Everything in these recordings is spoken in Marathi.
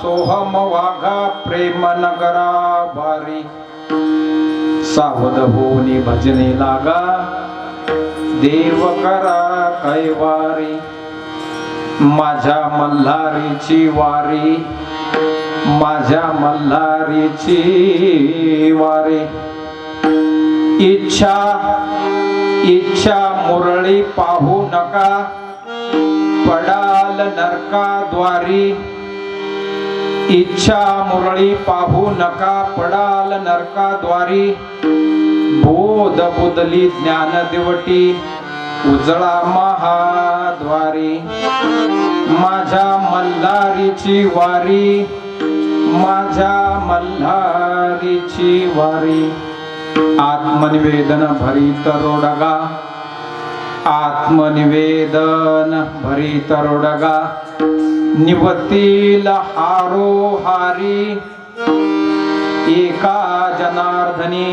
सोहम वाघा प्रेम नगरा भारी सावध होनी भजने लागा देव करा कैवारी माझ्या मल्हारीची वारी माझ्या मल्हारीची वारी इच्छा इच्छा मुरळी पाहू नका पडाल नरका द्वारी इच्छा मुरळी पाहू नका पडाल नरका द्वारी बोध बुदली ज्ञान दिवटी उजळा महाद्वारी माझ्या मल्हारीची वारी माझ्या मल्हारीची वारी आत्मनिवेदन भरीत रोडगा आत्मनिवेदन भरीत रोडगा निवतील हारोहारी एका जनार्दनी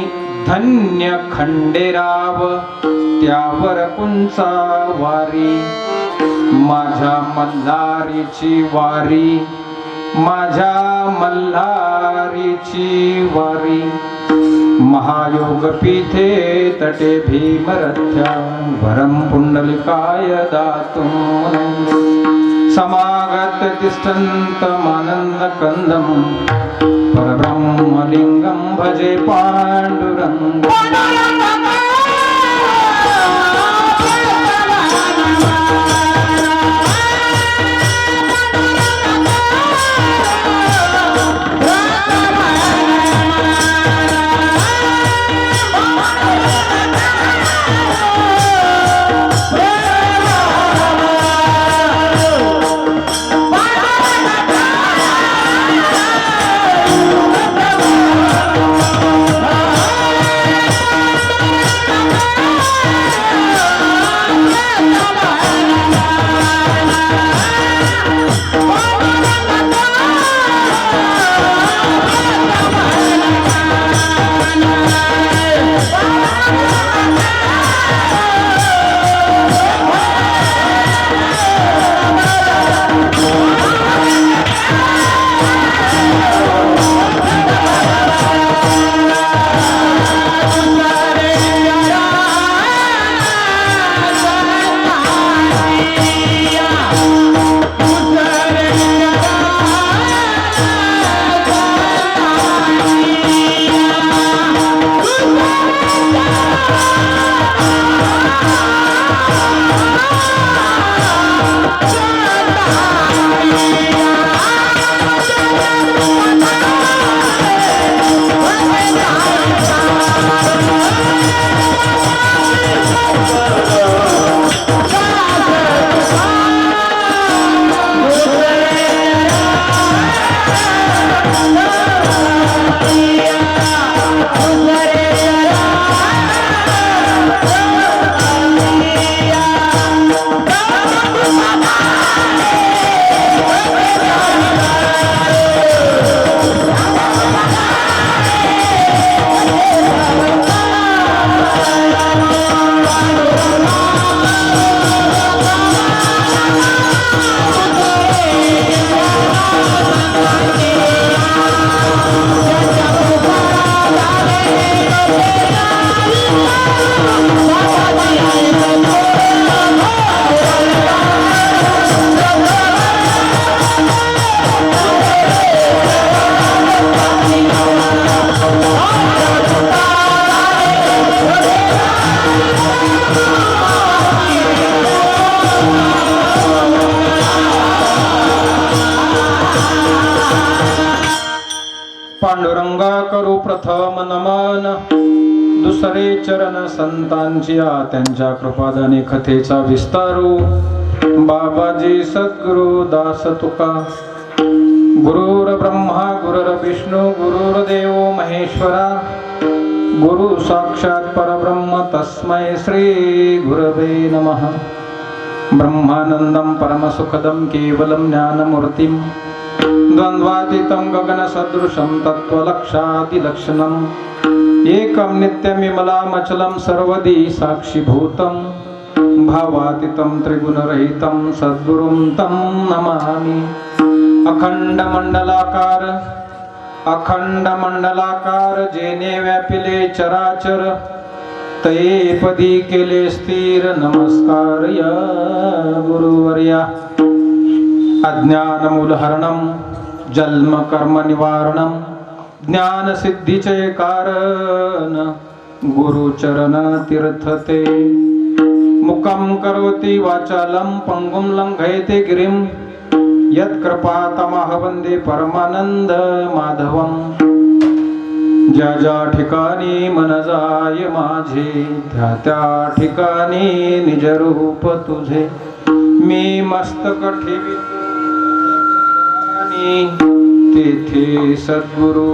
धन्य खंडेराव त्यावर कुंचा वारी माझ्या मल्हारीची वारी माझ्या मल्हारीची वारी महायोग पीठे तटे भीमरथ्या वरम पुंडलिकाय दातुं समागत तिष्ठन्तमानन्द कंदं परब्रह्मलिंगं भजे पांडुरंगं प्रथम नमन दुसरे चरण संतांची त्यांच्या कृपादाने कथेचा विस्तारू बाबाजी सद्गुरु दास तुका गुरुर ब्रह्मा गुरुर विष्णू गुरुर्देव महेश्वरा गुरु साक्षात परब्रह्म तस्मै श्री गुरवे नमः ब्रह्मानंदं परमसुखदं केवलं ज्ञानमूर्तिं द्वन्द्वातीतं गगनसदृशं तत्त्वलक्षादिलक्षणम् एकं नित्यमिमलामचलं सर्वदी साक्षिभूतं भावातीतं त्रिगुणरहितं सद्गुरुं तं नमामि अखंड मंडलाकार जेने व्यापिले चराचर तये पदी केले स्थिर नमस्कार या गुरुवर्या अज्ञानमूलहरणं जन्म कर्म निवारणं ज्ञान सिद्धीचे कारण गुरुचरण तीर्थते मुखं करोति वाचालं पंगुं लंघयते गिरिं यत्कृपातमः वंदे परमानंद माधवं ज्या ज्या ठिकाणी मन जाय माझे त्या त्या ठिकाणी निज रूप तुझे मी मस्तक ठेवितो तेथे सद्गुरु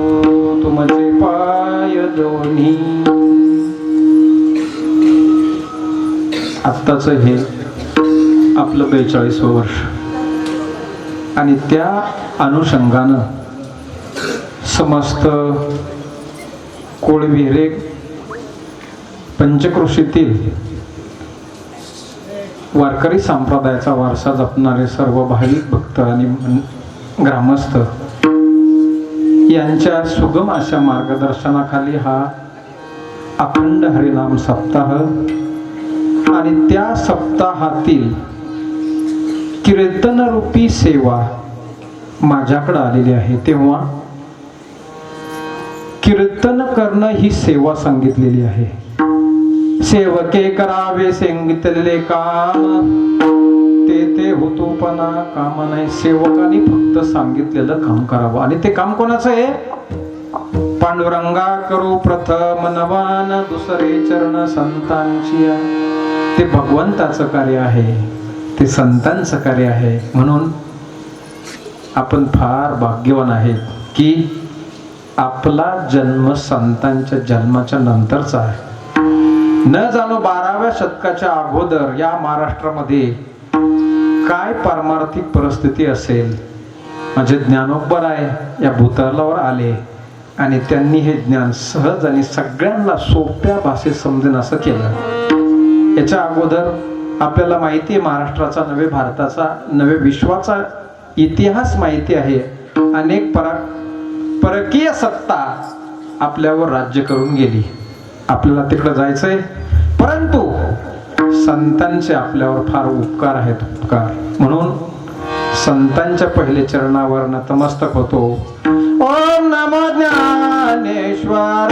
तुमचे पाय दोन्ही. आत्ताच हे आपलं 42वं वर्ष आणि त्या अनुषंगानं समस्त कोळविरे पंचक्रोशीतील वारकरी संप्रदायाचा वारसा जपणारे सर्व भाविक भक्त आणि ग्रामस्थ यांच्या सुगम अशा मार्गदर्शनाखाली हा अखंड हरिनाम सप्ताह आणि त्या सप्ताहातील कीर्तनरूपी सेवा माझ्याकडे आलेली आहे. तेव्हा कीर्तन करणं ही सेवा सांगितलेली आहे. सेवके करावे सांगितलेले काम ते होतोपणा काम नाही. सेवकाने फक्त सांगितलेलं काम करावं आणि ते काम कोणाचं आहे? पांडुरंगा करू प्रथम नवान दुसरे चरण संतांची. ते भगवंताचं कार्य आहे, ते संतांचं कार्य आहे. म्हणून आपण फार भाग्यवान आहेत की आपला जन्म संतांच्या जन्माच्या नंतरचा आहे. न जाणो 12व्या शतकाच्या अगोदर या महाराष्ट्रामध्ये काय पारमार्थिक परिस्थिती असेल. माझे ज्ञानोबर आहे या भूतलावर आले आणि त्यांनी हे ज्ञान सहज आणि सगळ्यांना सोप्या भाषेत समजेन असं केलं. याच्या अगोदर आपल्याला माहिती आहे महाराष्ट्राचा नव्हे भारताचा नव्हे विश्वाचा इतिहास माहिती आहे. अनेक परकीय सत्ता आपल्यावर राज्य करून गेली. आपल्याला तिकडे जायचंय परंतु संतांचे आपल्यावर फार उपकार आहेत. उपकार म्हणून संतांच्या पहिले चरणावर नतमस्तक होतो. ओम नमो ज्ञानेश्वरा.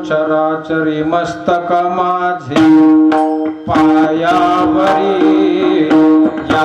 चराचरी मस्तक माझे पायावरी या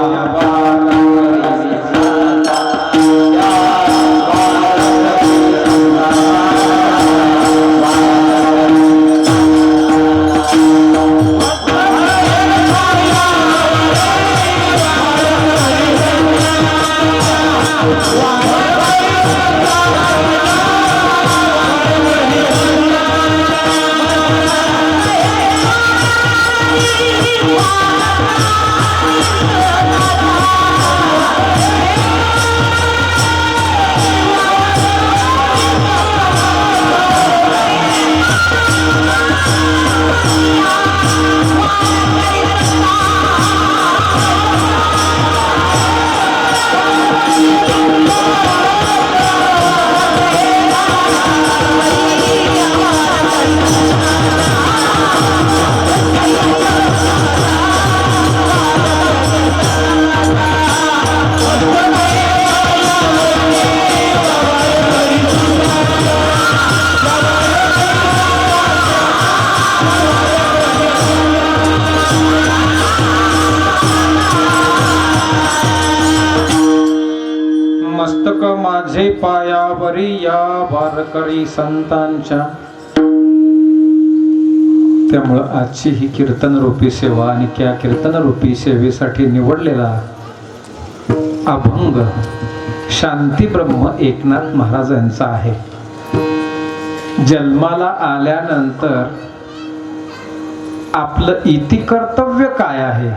मस्तक माझे पायावरी या वारकरी संतांच्या. त्यामुळं आजची ही कीर्तन रूपी सेवा आणि त्या कीर्तन रूपी सेवेसाठी निवडलेला अभंग शांती ब्रह्म एकनाथ महाराज यांचा आहे. जन्माला आल्यानंतर आपलं इति कर्तव्य काय आहे?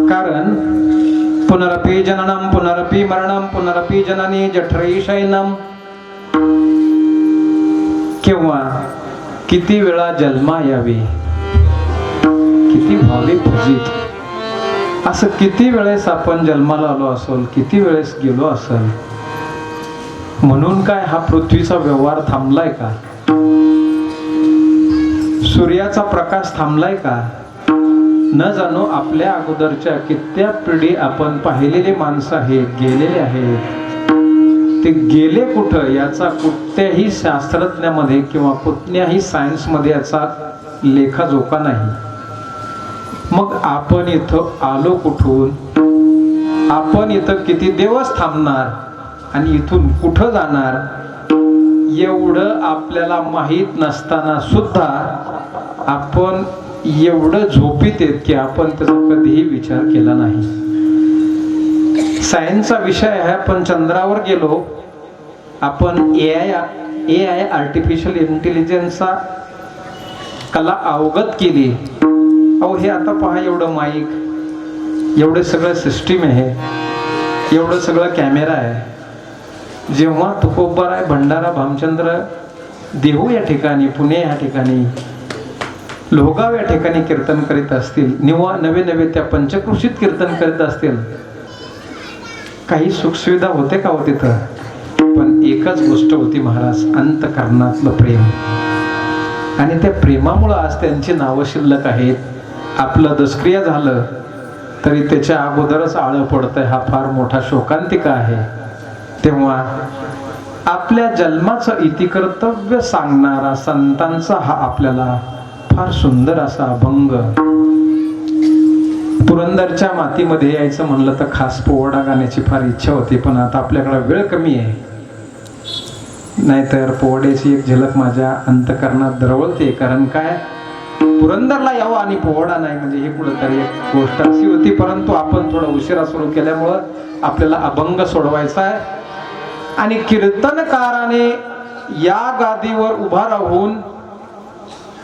कारण पुनरपि जननम पुनरपि मरणम पुनरपि जननी जठरई शयनम. किंवा किती वेळा जन्मा यावी, किती भावी पूजित, असं किती वेळेस आपण जन्माला आलो असेल, किती वेळेस गेलो असेल. म्हणून काय हा पृथ्वीचा व्यवहार थांबलाय का? सूर्याचा प्रकाश थांबलाय का? न जाणो आपल्या अगोदरच्या कित्येक पिढी आपण पाहिलेले माणसं आहेत, गेलेले आहेत. ते गेले कुठं याचा कुठल्याही शास्त्रज्ञामध्ये किंवा कुठल्याही सायन्समध्ये याचा लेखाजोखा नाही. मग आपण इथं आलो कुठून? आपण इथं किती दिवस थांबणार आणि इथून कुठं जाणार एवढं आपल्याला माहीत नसताना सुद्धा आपण एवढं झोपीत आहेत की आपण त्याचा कधीही विचार केला नाही. सायन्सचा विषय आहे. आपण चंद्रावर गेलो, आपण ए आय आर्टिफिशियल इंटेलिजन्सचा कला अवगत केली. अहो हे आता पहा, एवढं माईक, एवढं सगळं सिस्टीम आहे, एवढं सगळं कॅमेरा आहे. जेव्हा तुकोबाराय भंडारा भामचंद्र देहू या ठिकाणी, पुणे या ठिकाणी, लोहगाव या ठिकाणी कीर्तन करीत असतील, नवे नवे त्या पंचक्रोशीत कीर्तन करीत असतील, काही सुखसुविधा होते का हो तिथं? पण एकच गोष्ट होती महाराज, अंतःकरणातलं प्रेम. आणि त्या प्रेमामुळं आज त्यांची नावं शिल्लक आहेत. आपलं दशक्रिया झालं तरी त्याच्या अगोदरच आळं पडतंय, हा फार मोठा शोकांतिका आहे. तेव्हा आपल्या जन्माचं इति कर्तव्य सांगणारा संतांचा हा आपल्याला फार सुंदर असा अभंग. पुरंदरच्या मातीमध्ये यायचं म्हणलं तर खास पोवाडा गाण्याची फार इच्छा होती, पण आता आपल्याकडे वेळ कमी आहे. नाहीतर पोवाड्याची एक झलक माझ्या अंतःकरणात दरवळते. कारण काय, पुरंदरला यावं आणि पोवाडा नाही म्हणजे ही कुठंतरी एक गोष्ट अशी होती. परंतु आपण थोडा उशिरा सुरू केल्यामुळं आपल्याला अभंग सोडवायचा आहे. आणि कीर्तनकाराने या गादीवर उभा राहून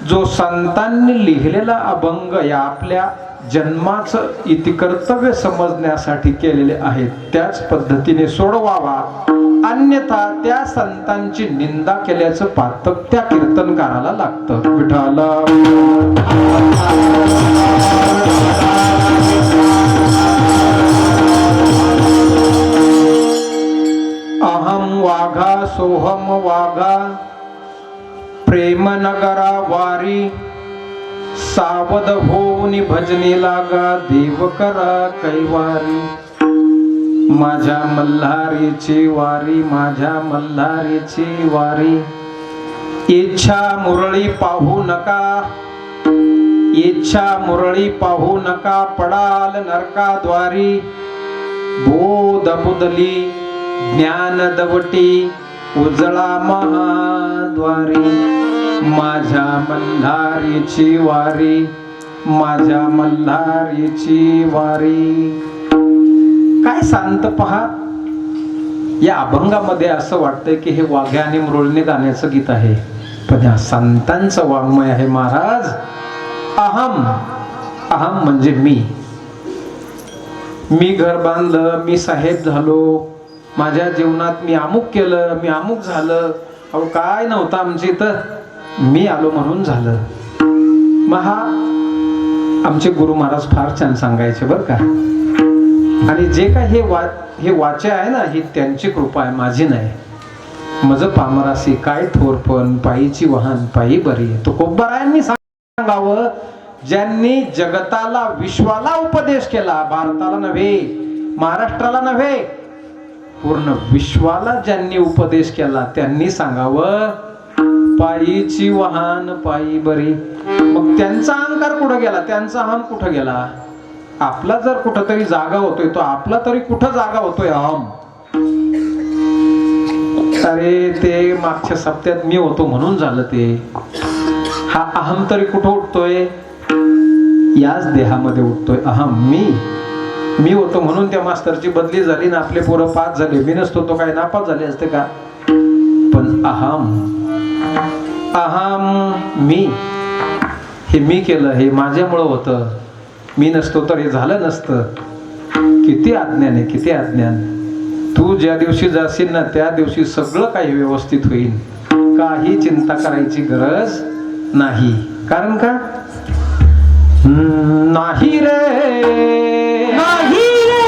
जो संतांनी लिहिलेला अभंग या आपल्या जन्माचं इति कर्तव्य समजण्यासाठी केलेले आहेत, त्याच पद्धतीने सोडवावा. अन्यथा त्या संतांची निंदा केल्याचं पातक त्या कीर्तनकाराला लागतं. विठ्ठल अहम वाघा सोहम वाघा प्रेम नगरा वारी सावध होऊन भजनी लागा देव करा कैवारी. माझ्या मल्हारीची वारी, माझ्या मल्हारीची वारी, इच्छा मुरळी पाहू नका, इच्छा मुरळी पाहू नका, पडाल नरकाद्वारी. बोध बुदली ज्ञान दवटी, उजळा महाद्वारी. माझ्या मल्हारीची वारी, माझ्या मल्हारीची वारी. काय शांत पहा. या अभंगामध्ये असं वाटतंय की हे वाघ्या आणि मुरळीने गाण्याचं गीत आहे, पण या संतांचं वाङ्मय आहे महाराज. अहम, अहम म्हणजे मी घर बांधलं, मी साहेब झालो, माझ्या जीवनात मी अमुक केलं, मी अमुक झालं. अहो काय नव्हतं आमच्या इथं, मी आलो म्हणून झालं. महा आमचे गुरु महाराज फार छान सांगायचे बरं का. आणि जे काय हे वाचे आहे ना, ही त्यांची कृपा आहे, माझी नाही. मज पामरासी काय थोरपण, पायीची वाहन पायी बरी. तो कोब्बरायांनी सांगावं, ज्यांनी जगताला विश्वाला उपदेश केला, भारताला नव्हे, महाराष्ट्राला नव्हे, पूर्ण विश्वाला ज्यांनी उपदेश केला त्यांनी सांगावं, पायीची वाहन पायी बरी. मग त्यांचा अहंकार कुठं गेला, त्यांचा अहम कुठं गेला. आपला जर कुठंतरी जागा होतोय, तो आपला तरी कुठं जागा होतोय अहम. अरे ते मागच्या सप्त्यात मी होतो म्हणून झालं ते. हा अहम तरी कुठं उठतोय, याच देहामध्ये उठतोय अहम. मी होतो म्हणून त्या मास्तरची बदली झाली ना, आपले पोरं पास झाले. मी नसतो तो काय नापास झाले असते का. पण अहम, अहम मी, हे मी केलं, हे माझ्यामुळं होतं, मी नसतो तर हे झालं नसतं. किती अज्ञान आहे, किती अज्ञान. तू ज्या दिवशी जाशील ना त्या दिवशी सगळं काही व्यवस्थित होईल, काही चिंता करायची गरज नाही. कारण का नाही रे, नाही रे,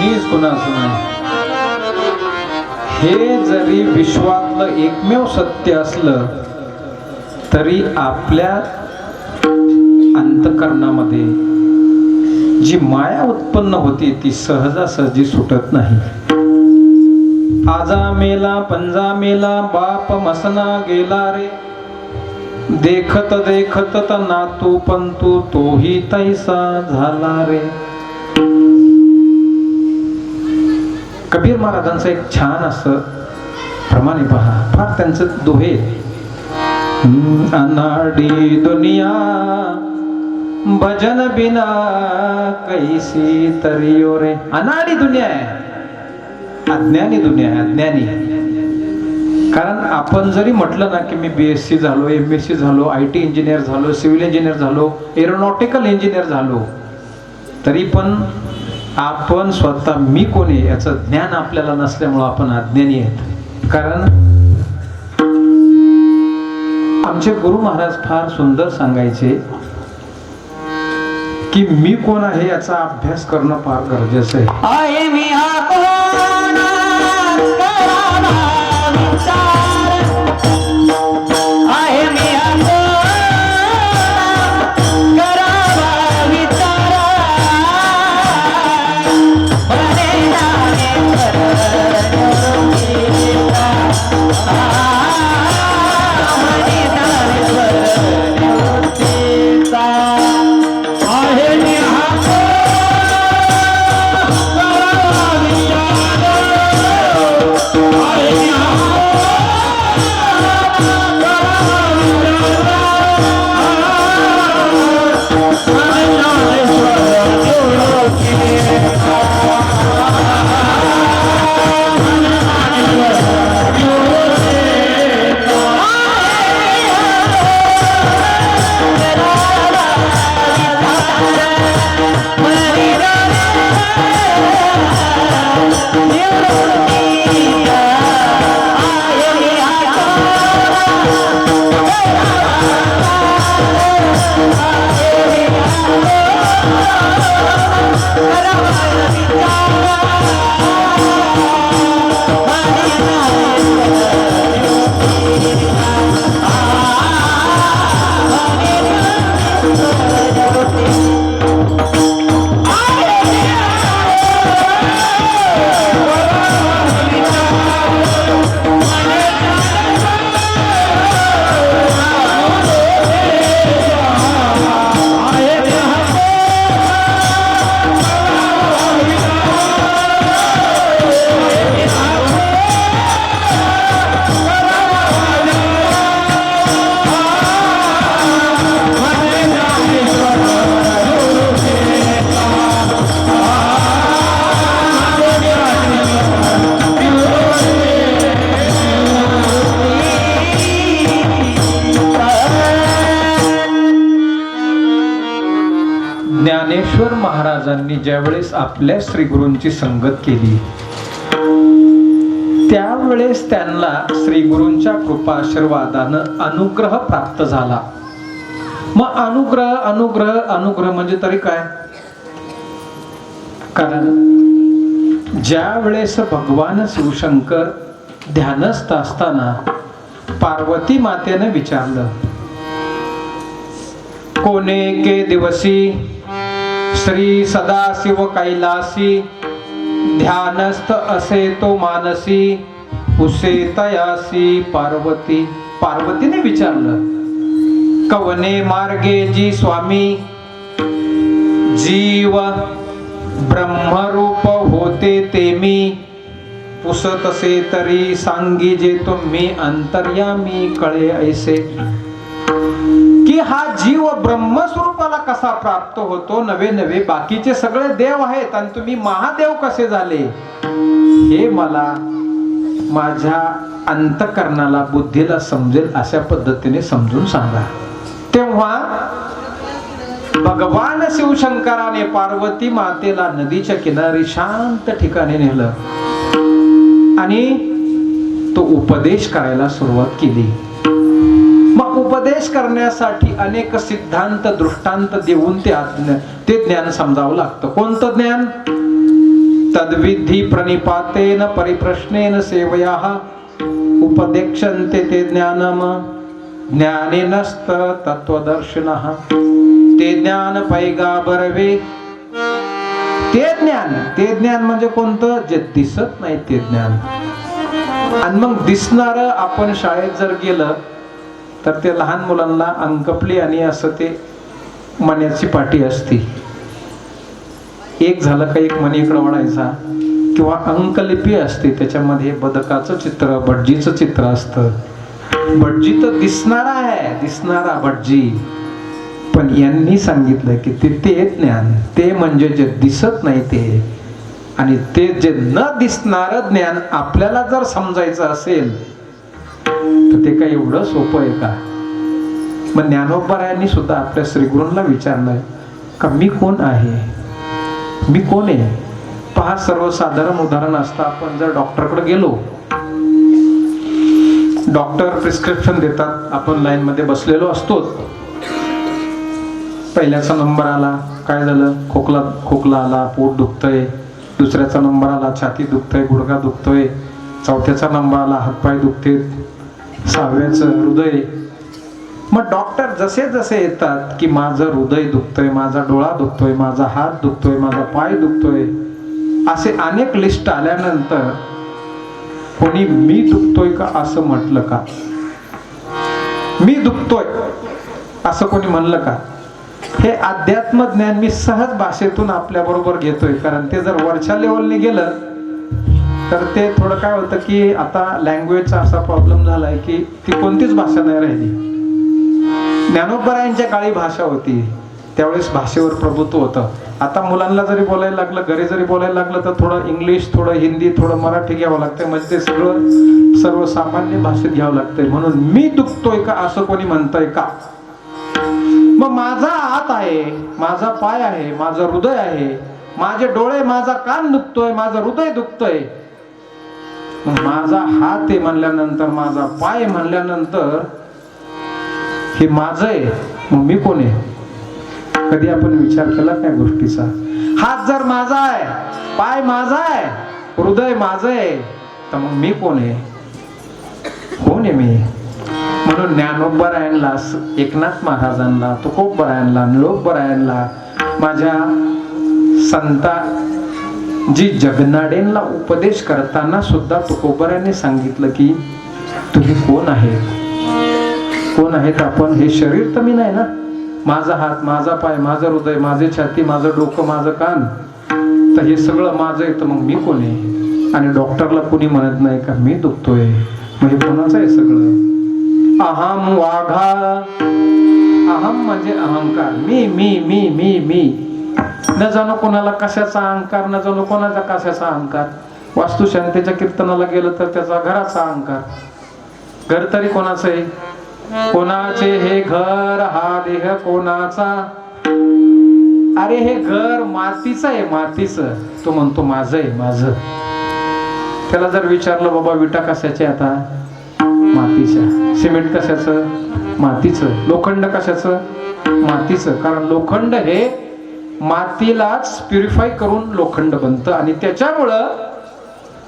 कोणीच कोणाचं नाही. हे जरी विश्वातलं एकमेव सत्य असलं तरी आपल्या अंतःकरणामध्ये जी माया उत्पन्न होती ती सहजासहजी सुटत नाही. आजा मेला पंजा मेला बाप मसना गेला रे, देखत देखत नातू पंतू तोही तैसा झाला रे. कबीर महाराजांचं एक छान असं प्रमाणे पहा, फार त्यांचं दोहे. अनाडी दुनिया भजन बिना कैसी तरियो रे. अनाडी दुनिया आहे, अज्ञानी दुनिया आहे, अज्ञानी. कारण आपण जरी म्हटलं ना की मी BSc झालो, MSc झालो, IT इंजिनियर झालो, सिव्हिल इंजिनियर झालो, एरोनॉटिकल इंजिनियर झालो, तरी पण आपण स्वतः मी कोण आहे याचं ज्ञान आपल्याला नसल्यामुळं आपण अज्ञानी आहेत. कारण आमचे गुरु महाराज फार सुंदर सांगायचे की मी कोण आहे याचा अभ्यास करणं फार गरजेचं आहे. मी हा कोण करावा विचार, आहे मी हा कोण करावा विचार, बरे जाणे ज्ञानेश्वर महाराजांनी ज्यावेळेस आपल्या श्री गुरूंची संगत केली त्यावेळेस त्यांना श्री गुरूंच्या कृपा आशीर्वादानं अनुग्रह प्राप्त झाला. मग अनुग्रह अनुग्रह अनुग्रह म्हणजे तरी काय? कारण ज्या वेळेस भगवान शिवशंकर ध्यानस्थ असताना पार्वती मातेने विचारलं, कोणे के दिवसी श्री सदाशिव कैलासी, ध्यानस्थ असे तो मानसी, उसे तयासी पार्वती. पार्वतीने विचारलं, कवने मार्गे जी स्वामी, जीव ब्रह्मरूप होते ते मी, पुसतसे तरी सांगी जे तुम्ही अंतर्यामी कळे ऐसे. की हा जीव ब्रह्मस्वरूपाला कसा प्राप्त होतो, नवे नवे बाकीचे सगळे देव आहेत आणि तुम्ही महादेव कसे झाले, हे मला माझ्या अंतःकरणाला बुद्धीला समजेल अशा पद्धतीने समजून सांगा. तेव्हा भगवान शिवशंकराने पार्वती मातेला नदीच्या किनारी शांत ठिकाणी नेलं आणि तो उपदेश करायला सुरुवात केली. मग उपदेश करण्यासाठी अनेक सिद्धांत दृष्टांत देऊन ते ज्ञान समजावं लागतं. कोणतं ज्ञान? तद्विधी प्रणिपातेन परिप्रश्नेन सेवयाः उपदेक्षन्ते ते ज्ञानम ज्ञानेनस्त तत्वदर्शिनः ते ज्ञान पैगाबरवे ते ज्ञान म्हणजे कोणतं जे दिसत नाही ते ज्ञान. आणि मग दिसणार आपण शाळेत जर गेलं तर ते लहान मुलांना अंकपली आणि असं ते मण्याची पाटी असती, एक झालं का एक मणी इकडं वळायचा, किंवा अंकलिपी असते त्याच्यामध्ये बदकाचं चित्र भटजीचं चित्र असतं. भटजी तर दिसणारा आहे, दिसणारा भटजी, पण यांनी सांगितलं की ते ज्ञान ते म्हणजे जे दिसत नाही ते, आणि ते जे न दिसणार ज्ञान आपल्याला जर समजायचं असेल तर ते काय एवढं सोपं आहे का? मग ज्ञानोबरायांनी सुद्धा आपल्या श्रीगुरूंना विचारलंय का मी कोण आहे, मी कोण आहे. पहा, सर्वसाधारण उदाहरण असतं, आपण जर डॉक्टरकडे गेलो, डॉक्टर प्रिस्क्रिप्शन देतात, आपण लाईन मध्ये बसलेलो असतो, पहिल्याचा नंबर आला, काय झालं, खोकला आला, पोट दुखतंय, दुसऱ्याचा नंबर आला, छाती दुखतंय, गुडघा दुखतोय, चौथ्याचा नंबर आला, हातपाय दुखते, सहाव्याचं हृदय. मग डॉक्टर जसे जसे येतात की माझं हृदय दुखतोय, माझा डोळा दुखतोय, माझा हात दुखतोय, माझा पाय दुखतोय, असे अनेक लिस्ट आल्यानंतर कोणी मी दुखतोय का असं म्हटलं का? मी दुखतोय असं कोणी म्हणलं का? हे अध्यात्म ज्ञान मी सहज भाषेतून आपल्या बरोबर घेतोय, कारण ते जर वरच्या लेवलने गेलं तर ते थोडं काय होतं की आता लँग्वेजचा असा प्रॉब्लेम झालाय की ती कोणतीच भाषा नाही राहिली. ज्ञानोबरायांच्या काळी भाषा होती, त्यावेळेस भाषेवर प्रभुत्व होतं. आता मुलांना जरी बोलायला लागलं, घरी जरी बोलायला लागलं तर थोडं इंग्लिश, थोडं हिंदी, थोडं मराठी घ्यावं लागतंय, म्हणजे ते सगळं सर्वसामान्य भाषेत घ्यावं लागतंय. म्हणून मी दुखतोय का असं कोणी म्हणतंय का? मग माझा हात आहे, माझा पाय आहे, माझं हृदय आहे, माझे डोळे, माझा कान दुखतोय, माझं हृदय दुखतोय. माझा हात आहे म्हणल्यानंतर, माझा पाय म्हणल्यानंतर हे माझं आहे, मग मी कोण आहे? कधी आपण विचार केला त्या गोष्टीचा? हात जर माझा आहे, पाय माझा आहे, हृदय माझं आहे, तर मग मी कोण आहे? कोण आहे मी? म्हणून ज्ञानोबरायांना, एकनाथ महाराजांना, तुकोबरायांना, निळोबरायांना, माझ्या संता जी जगनाडेंना उपदेश करताना सुद्धा तुकोबरायांनी सांगितलं की तुम्ही कोण आहे? कोण आहेत आपण? हे शरीर तर मी नाही ना, माझा हात, माझा पाय, माझं हृदय, माझे छाती, माझं डोकं, माझं कान, तर हे सगळं माझं आहे, तर मग मी कोण आहे? आणि डॉक्टरला कोणी म्हणत नाही का मी दुखतोय, म्हणजे कोणाचं आहे सगळं? अहम वाघा, अहम म्हणजे अहंकार, मी मी मी मी मी, न जाणो कोणाला कशाचा अहंकार, न जाणो कोणाचा कशाचा अहंकार. वास्तुशांतीच्या कीर्तनाला गेलं तर त्याचा घराचा अहंकार. घर तरी कोणाचं आहे? कोणाचे हे घर, हा देह कोणाचा? अरे हे घर मातीचं आहे, मातीचं. तो म्हणतो माझं आहे, माझं. त्याला जर विचारलं बाबा विटा कशाचे? आता मातीच्या. सिमेंट कशाचं? मातीचं. लोखंड कशाचं? मातीचं. कारण लोखंड हे मातीलाच प्युरिफाय करून लोखंड बनतं, आणि त्याच्यामुळं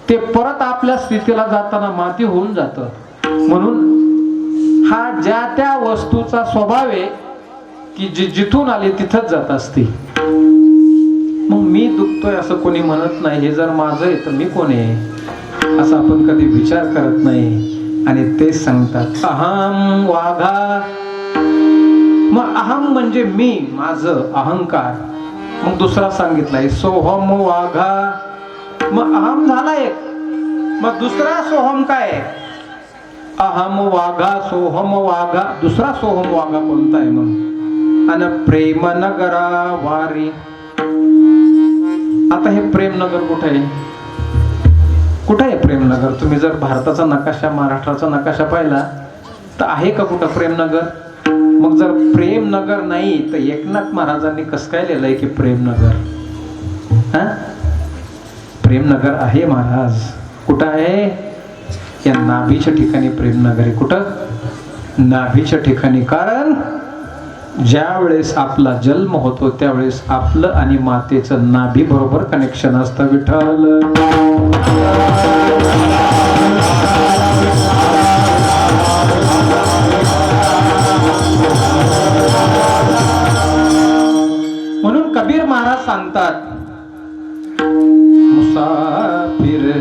ते परत आपल्या स्थितीला जाताना माती होऊन जातं. म्हणून हा ज्या त्या वस्तूचा स्वभाव आहे की जिथून आले तिथंच जात असते. मग मी दुखतोय असं कोणी म्हणत नाही. हे जर माझं आहे तर मी कोण आहे असं आपण कधी विचार करत नाही. आणि ते सांगतात अहम वाघा. मग अहम म्हणजे मी, माझं, अहंकार. मग दुसरा सांगितलाय सोहम वाघा. मग अहम झाला एक, मग दुसरा सोहम काय आहे? अहम वाघा, सोहम वाघा. दुसरा सोहम वाघा कोणता आहे मग? आणि प्रेमनगरा वारी. आता हे प्रेमनगर कुठे आहे? कुठे आहे प्रेमनगर? तुम्ही जर भारताचा नकाशा, महाराष्ट्राचा नकाशा पाहिला तर आहे का कुठं प्रेमनगर? मग जर प्रेमनगर नाही तर एकनाथ महाराजांनी कसं काय लिहिलंय की प्रेमनगर? हा, प्रेमनगर आहे महाराज. कुठं आहे? या नाभीच्या ठिकाणी प्रेमनगर आहे. कुठं? नाभीच्या ठिकाणी. कारण ज्या वेळेस आपला जन्म होतो त्यावेळेस आपलं आणि मातेचं नाभी बरोबर कनेक्शन असतं विठ्ठल. म्हणून कबीर महाराज सांगतात, मुसाफिर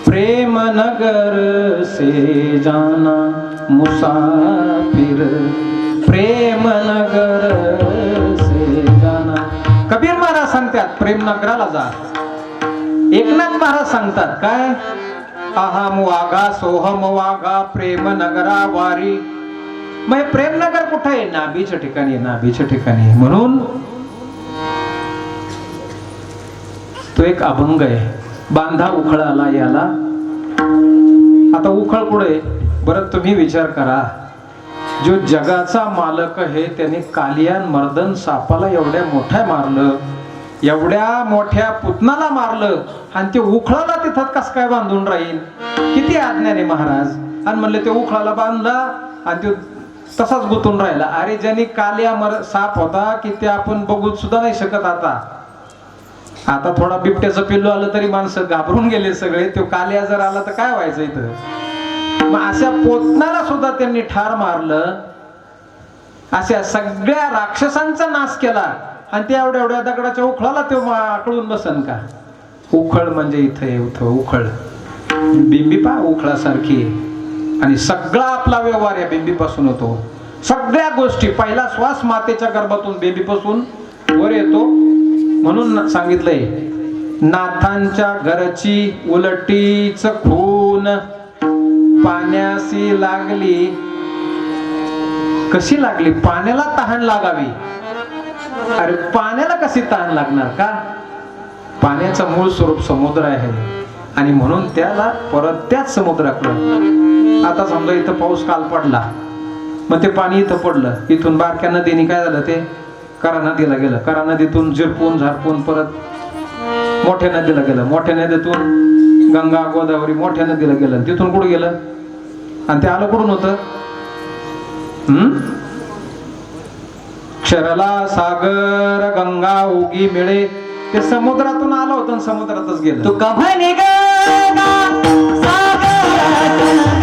प्रेम नगर से जाना, मुसाफिर प्रेम नगर से जाना. कबीर महाराज सांगतात प्रेम नगराला जा. एकनाथ महाराज सांगतात काय, अहम वागा सोहम वागा प्रेम नगरा वारी. मग प्रेम नगर कुठे आहे? नाभीच्या ठिकाणी, नाभीच्या ठिकाणी. म्हणून तो एक अभंग आहे, बांधा उखळाला याला. आता उखळ कुठे? बरं तुम्ही विचार करा, जो जगाचा मालक आहे त्याने कालियान मर्दन सापाला एवढ्या मोठ्या मारलं, एवढ्या मोठ्या पुतनाला मारलं, आणि ते उखळाला तिथं कस काय बांधून राहील? किती आज्ञाने महाराज. आणि म्हणले ते उखळाला बांधला आणि तो तसाच गुंतून राहिला. अरे ज्यांनी कालिया साप होता की ते आपण बघू सुद्धा नाही शकत. आता थोडा बिबट्याचं पिल्लू आलं तरी माणसं घाबरून गेले सगळे. तो कालिया जर आला तर काय व्हायचं इथं? मग अशा पोतनाला सुद्धा त्यांनी ठार मारलं, अशा सगळ्या राक्षसांचा नाश केला, आणि त्या एवढ्या एवढ्या दगडाच्या उखळाला तो आकळून बसन का? उखळ म्हणजे इथं उखळ, बिंबी पा उखळासारखी. आणि सगळा आपला व्यवहार या बिंबीपासून होतो. सगळ्या गोष्टी, पहिला श्वास मातेच्या गर्भातून बेबीपासून वर येतो. म्हणून सांगितलंय, नाथांच्या घरची उलटीच खून पाण्याशी लागली. कशी लागली? पाण्याला तहान लागावी. अरे पाण्याला कशी तहान लागणार का? पाण्याचं मूळ स्वरूप समुद्र आहे, आणि म्हणून त्याला परत त्याच समुद्राकडं. आता समजा इथं पाऊस काल पडला, मग ते पाणी इथं पडलं, इथून बारक्या नदीने काय झालं, ते करा नदीला गेलं, करा नदीतून झिरपून झारपून परत मोठ्या नदीला गेलं, मोठ्या नदीतून गंगा गोदावरी मोठ्या नदीला गेलं, तिथून कुठं गेलं, आणि ते आलं कुठून होतं? क्षरला सागर गंगा उगी मिळे, ते समुद्रातून आलं होतं आणि समुद्रातच गेलं. तू कभनी गंगा सागरात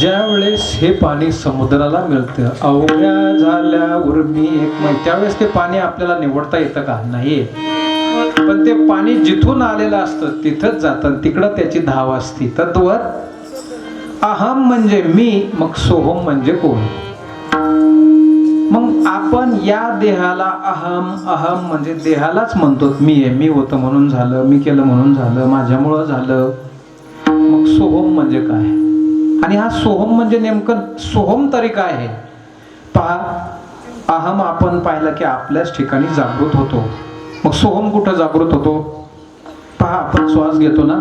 ज्या वेळेस हे पाणी समुद्राला मिळतं, अवघ्या झाल्या उर्मी एक मैल, त्यावेळेस ते पाणी आपल्याला निवडता येतं का? नाही. पण ते पाणी जिथून आलेलं असतं तिथंच जातं, तिकडं त्याची धाव असते. तद्वत अहम म्हणजे मी, मग सोहम म्हणजे कोण? मग आपण या देहाला अहम अहम म्हणजे देहालाच म्हणतो मी आहे, मी होतं म्हणून झालं, मी केलं म्हणून झालं, माझ्यामुळं झालं. मग सोहम म्हणजे काय? आणि हा सोहम म्हणजे नेमकं सोहम तरी काय आहे? पहा, अहम आपण पाहिलं की आपल्याच ठिकाणी जागृत होतो. मग सोहम कुठं जागृत होतो? पहा, आपण श्वास घेतो ना,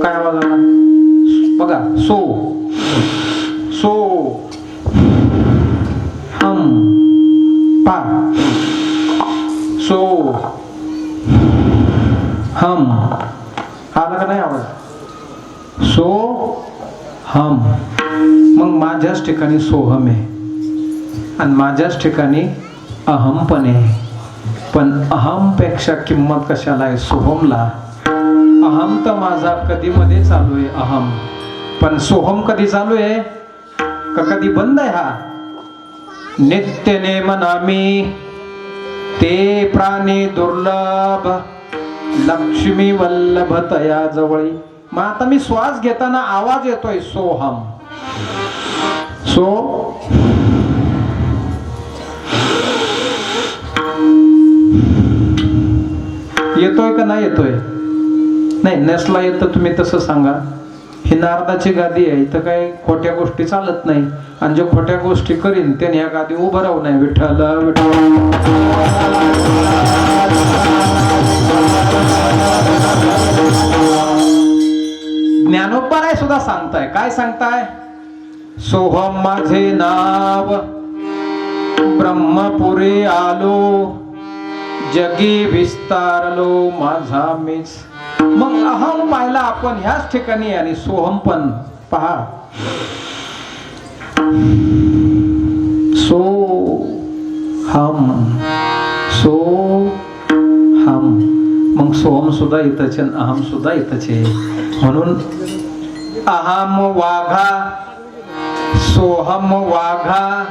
काय आवाज आला बघा, सो सो हम, पा सो हम, आला का नाही आवाज? सो हम. मग माझ्याच ठिकाणी सोहम आहे आणि माझ्याच ठिकाणी अहम पण आहे. पण अहम पेक्षा किंमत कशाला आहे? सोहमला. अहम तर माझा कधी मध्ये चालू आहे अहम, पण सोहम कधी चालू आहे का कधी बंद आहे? हा नित्य नेम नामी ते प्राणी दुर्लभ लक्ष्मी वल्लभ तया जवळी. मग आता मी श्वास घेताना आवाज येतोय सोहम, सो येतोय का नाही येतोय? नाही, नसला येतं तुम्ही तसं सांगा. ही नारदाची गादी आहे, इथं काही खोट्या गोष्टी चालत नाही. आणि जे खोट्या गोष्टी करीन त्याने या गादी उभं राहू नये. विठ्ठल विठ्ठल. ज्ञानोबराय सुद्धा सांगताय. काय सांगताय? सोहम माझे नाव ब्रह्मपुरी आलो, जगी विस्तारलो माझा मीच. मग अहम पाहिला आपण ह्याच ठिकाणी आणि सोहम पण पहा, सो हम सो हम. मग सोहम सुद्धा इथंच आहे, अहम सुद्धा इथंच आहे. म्हणून अहम वाघा सोहम वाघा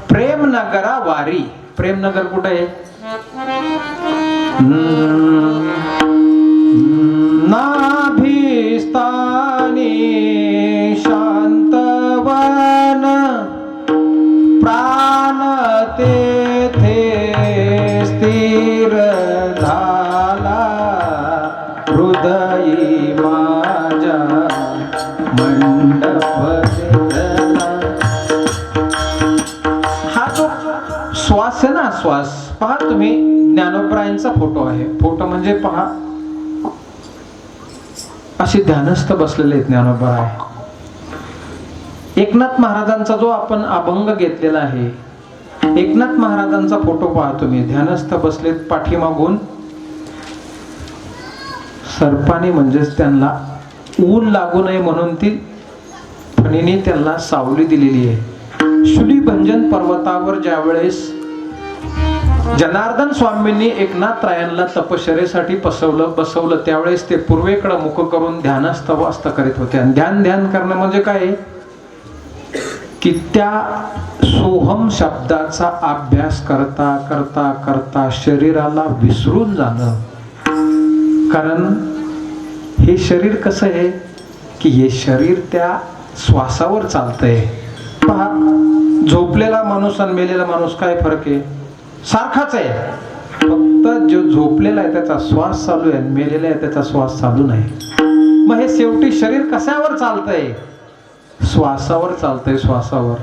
प्रेमनगरा वारी. प्रेमनगर कुठे आहे? नाभिस्थानी शांतवन प्राण तेथे स्थिर झाला, हृदयी माझ्या मंडप दिसला. हा जो श्वास आहे ना, श्वास पहा तुम्ही, ज्ञानोबरायांचा फोटो आहे. फोटो म्हणजे पहा, असे ध्यानस्थ बसलेले ज्ञानोबराय. एकनाथ महाराजांचा जो आपण अभंग घेतलेला आहे, एकनाथ महाराजांचा फोटो पहा तुम्ही, ध्यानस्थ बसलेत. पाठीमागून सर्पाने म्हणजेच त्यांना ऊन लागू नये म्हणून ती फणीने त्यांना सावली दिलेली आहे. शुलीभंजन पर्वतावर ज्या वेळेस जनार्दन स्वामींनी एकनाथरायांना तपश्चर्येसाठी बसवलं त्यावेळेस ते पूर्वेकडे मुख करून ध्यानस्थ वास्त करीत होते. आणि ध्यान करणं म्हणजे काय? की त्या सोहम शब्दाचा अभ्यास करता करता करता शरीराला विसरून जाणं. कारण हे शरीर कसं आहे की हे शरीर त्या श्वासावर चालतंय. पहा, झोपलेला माणूस आणि मेलेला माणूस काय फरक आहे? सारखाच आहे, फक्त जो झोपलेला आहे त्याचा श्वास चालू आहे, मेलेला आहे त्याचा श्वास चालू नाही. मग हे शेवटी शरीर कशावर चालतंय? श्वासावर चालतंय, श्वासावर.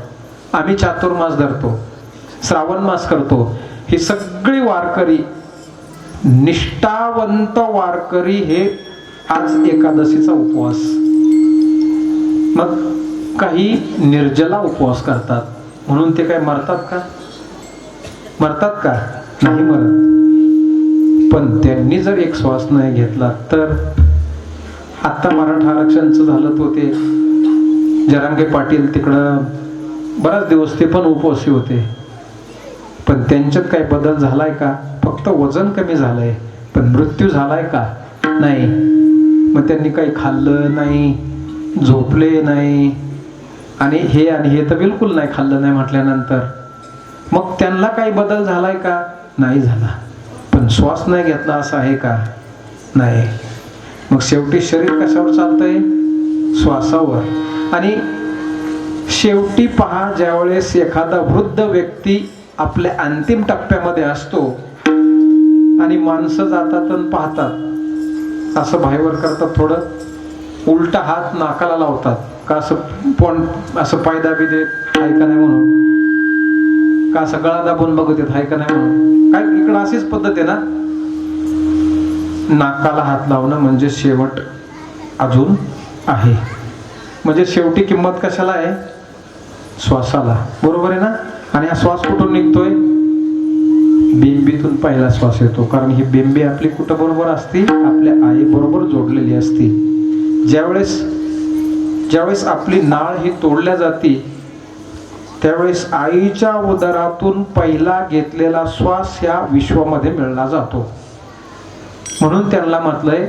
आम्ही चातुर्मास धरतो, श्रावण मास करतो. ही सगळी वारकरी, निष्ठावंत वारकरी हे आज एकादशीचा उपवास, मग काही निर्जला उपवास करतात. म्हणून ते काय मरतात का? मरतात का? नाही मरत. पण त्यांनी जर एक श्वास नाही घेतला तर, आता मराठा आरक्षणचं झालं तो ते जरांगे पाटील तिकडं बराच दिवस ते पण उपवासी होते. पण त्यांच्यात काही बदल झालाय का? फक्त वजन कमी झालंय, पण मृत्यू झालाय का? नाही. मग त्यांनी काही खाल्लं नाही, झोपले नाही, आणि हे तर बिलकुल नाही खाल्लं नाही म्हटल्यानंतर मग त्यांना काही बदल झालाय का? नाही झाला. पण श्वास नाही घेतला असं आहे का? नाही. मग शेवटी शरीर कशावर चालतंय? श्वासावर. आणि शेवटी पहा, ज्यावेळेस एखादा वृद्ध व्यक्ती आपल्या अंतिम टप्प्यामध्ये असतो आणि माणसं जातात आणि पाहतात, असं बाहेर करतात, थोडं उलटा हात नाकाला लावतात का, असं पायदा बी देत आहे का नाही म्हणून, का असं गळा दाबून बघत येत आहे का नाही म्हणून. काय इकडं अशीच पद्धत आहे ना. नाकाला हात लावणं म्हणजे शेवट अजून आहे. म्हणजे शेवटी किंमत कशाला आहे? श्वासाला. बरोबर आहे ना. आणि हा श्वास कुठून निघतोय? बिंबीतून पहिला श्वास येतो. कारण ही बिंबी आपली कुठं बरोबर असती? आपल्या आई बरोबर जोडलेली असती. ज्यावेळेस आपली नाळ ही तोडल्या जाती, त्यावेळेस आईच्या उदरातून पहिला घेतलेला श्वास ह्या विश्वामध्ये मिळला जातो. म्हणून त्यांना म्हटलंय,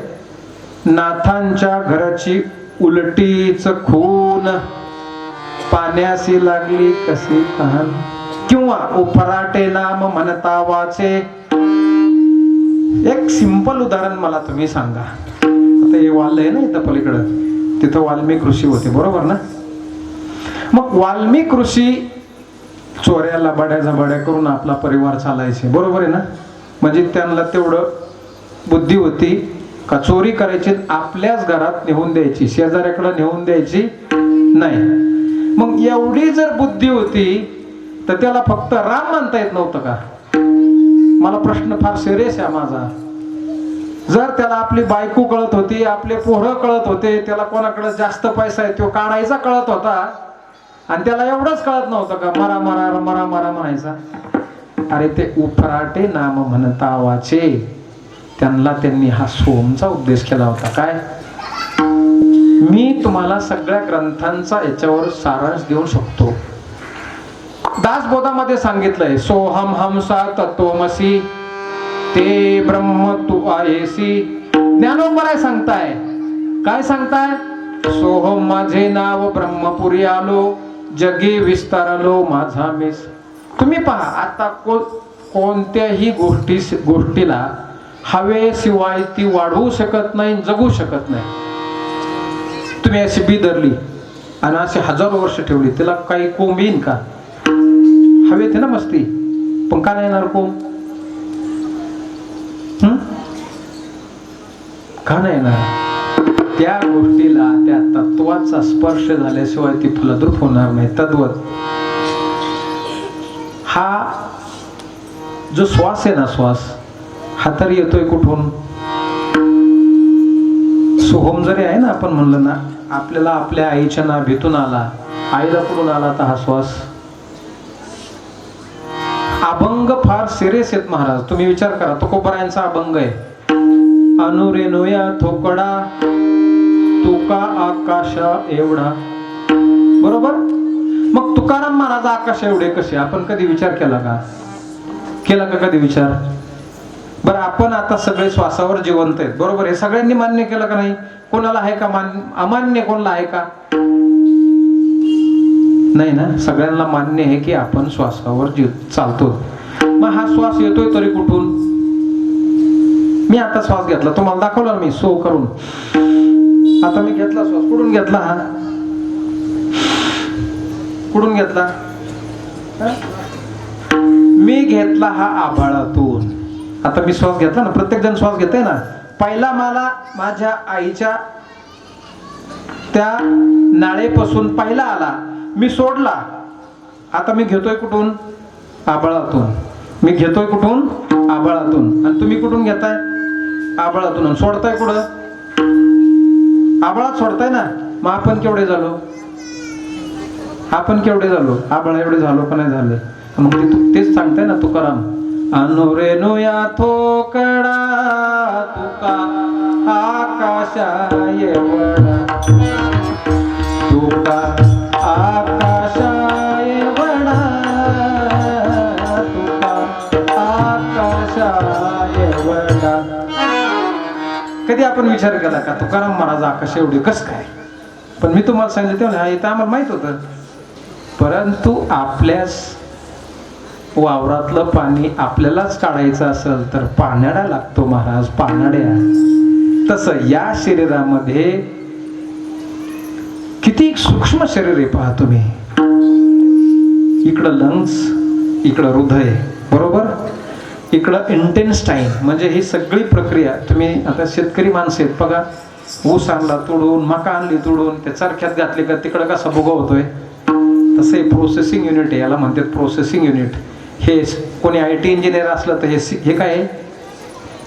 नाथांच्या घराची उलटीच खून पाण्याशी लागली कशी तहान, किंवा उपराटे नाम म्हणता वाचे. एक सिंपल उदाहरण मला तुम्ही सांगा. आता हे वाल आहे ना इथं पलीकडं, तिथं वाल्मिक ऋषी होते, बरोबर ना. मग वाल्मिक ऋषी चोऱ्या लबाड्या झबाड्या करून आपला परिवार चालायचे, बरोबर आहे ना. म्हणजे त्यांना तेवढं बुद्धी होती का चोरी करायची, आपल्याच घरात नेऊन द्यायची, शेजाऱ्याकडे नेऊन द्यायची नाही. मग एवढी जर बुद्धी होती तर त्याला फक्त राम मानता येत नव्हतं का? मला प्रश्न फार सिरियस आहे माझा. जर त्याला आपली बायको कळत होती, आपले पोरं कळत होते, त्याला कोणाकडे जास्त पैसा आहे तो काढायचा कळत होता, आणि त्याला एवढंच कळत नव्हतं का मरा मरा मरा मरा म्हणायचा. अरे ते उपराटे नाम म्हणता वाचे, त्यांनी हा सोमचा उपदेश केला होता. काय? मी तुम्हाला सगळ्या ग्रंथांचा याच्यावर सारांश देऊ शकतो. दासबोधामध्ये सांगितलंय, सोहम हमसा तत्वमसी ते ब्रह्म तू आहेसी. ज्ञानोबराय सांगताय. काय सांगताय? सोहम माझे नाव ब्रह्मपुरी आलो, जगी विस्तारलो माझा मेस. तुम्ही पहा, आता कोणत्याही गोष्टीला हवेशिवाय ती वाढवू शकत नाही, जगू शकत नाही. तुम्ही अशी बी धरली आणि अशी हजारो वर्ष ठेवली, त्याला काही कोंब येईन का? हवेत ना मस्ती, पण का नाही येणार कोंब? का नाही येणार? त्या गोष्टीला, त्या तत्वाचा स्पर्श झाल्याशिवाय ती फलद्रूप होणार नाही. तद्वत हा जो श्वास आहे ना, श्वास हा तर येतोय कुठून? सोहम जरी आहे ना, आपण म्हणलं ना, आपल्याला आपल्या आईच्या नाभीतून आला. आईला कुठून आला? तर हा श्वास. अभंग फार सिरियस आहेत महाराज. तुम्ही विचार करा, तुकोबरायांचा अभंग आहे, अनुरेणुया थोकडा तुका आकाशा एवढा. बरोबर. मग तुकाराम महाराज आकाश एवढे कसे? आपण कधी विचार केला का? कधी विचार? बरं, आपण आता सगळे श्वासावर जिवंत आहेत, बरोबर. हे सगळ्यांनी मान्य केलं का नाही? कोणाला आहे का अमान्य? कोणाला आहे का? नाही ना. सगळ्यांना मान्य आहे की आपण श्वासावर चालतो. मग हा श्वास येतोय तरी कुठून? मी आता श्वास घेतला, तुम्हाला दाखवला मी सो करून. आता मी घेतला श्वास, कुठून घेतला? हा कुठून घेतला? मी घेतला हा आभाळातून. आता मी श्वास घेतला ना, प्रत्येक जण श्वास घेते ना. पहिला मला माझ्या आईच्या त्या नाळेपासून पहिला आला, मी सोडला. आता मी घेतोय कुठून? आभाळातून. मी घेतोय कुठून? आभाळातून. आणि तुम्ही कुठून घेताय? आभाळातून. आणि सोडताय कुठं? आभाळात सोडताय ना. मग आपण केवढे झालो? आभाळा एवढे झालो का नाही झाले? मग तेच सांगताय ना तुकाराम, अनुरेणुया थोकडा तुका आकाशा एवढा, तुका आकाशा एवढा, तुका आकाशा एवढा. कधी आपण विचार केला का तुकाराम महाराज आकाश एवढे कस काय? पण मी तुम्हाला सांगितलं तेव्हा हे तर आम्हाला माहित होतं. परंतु आपल्याच वावरातलं पाणी आपल्यालाच काढायचं असेल तर पाण्याला लागतो महाराज, पाण्याड्या. तसं या शरीरामध्ये किती सूक्ष्म शरीर आहे पहा तुम्ही. इकडं लंग्स, इकडं हृदय, बरोबर, इकडं इंटेन्स्टाईन. म्हणजे ही सगळी प्रक्रिया तुम्ही आता शेतकरी माणसं आहेत बघा, ऊस आणला तोडून, मका आणली तोडून, त्या चरख्यात घातली का तिकडं कसा भुगा होतोय, तसं हे प्रोसेसिंग युनिट आहे, याला म्हणतात प्रोसेसिंग युनिट. हे कोणी IT इंजिनियर असलं तर हे काय आहे,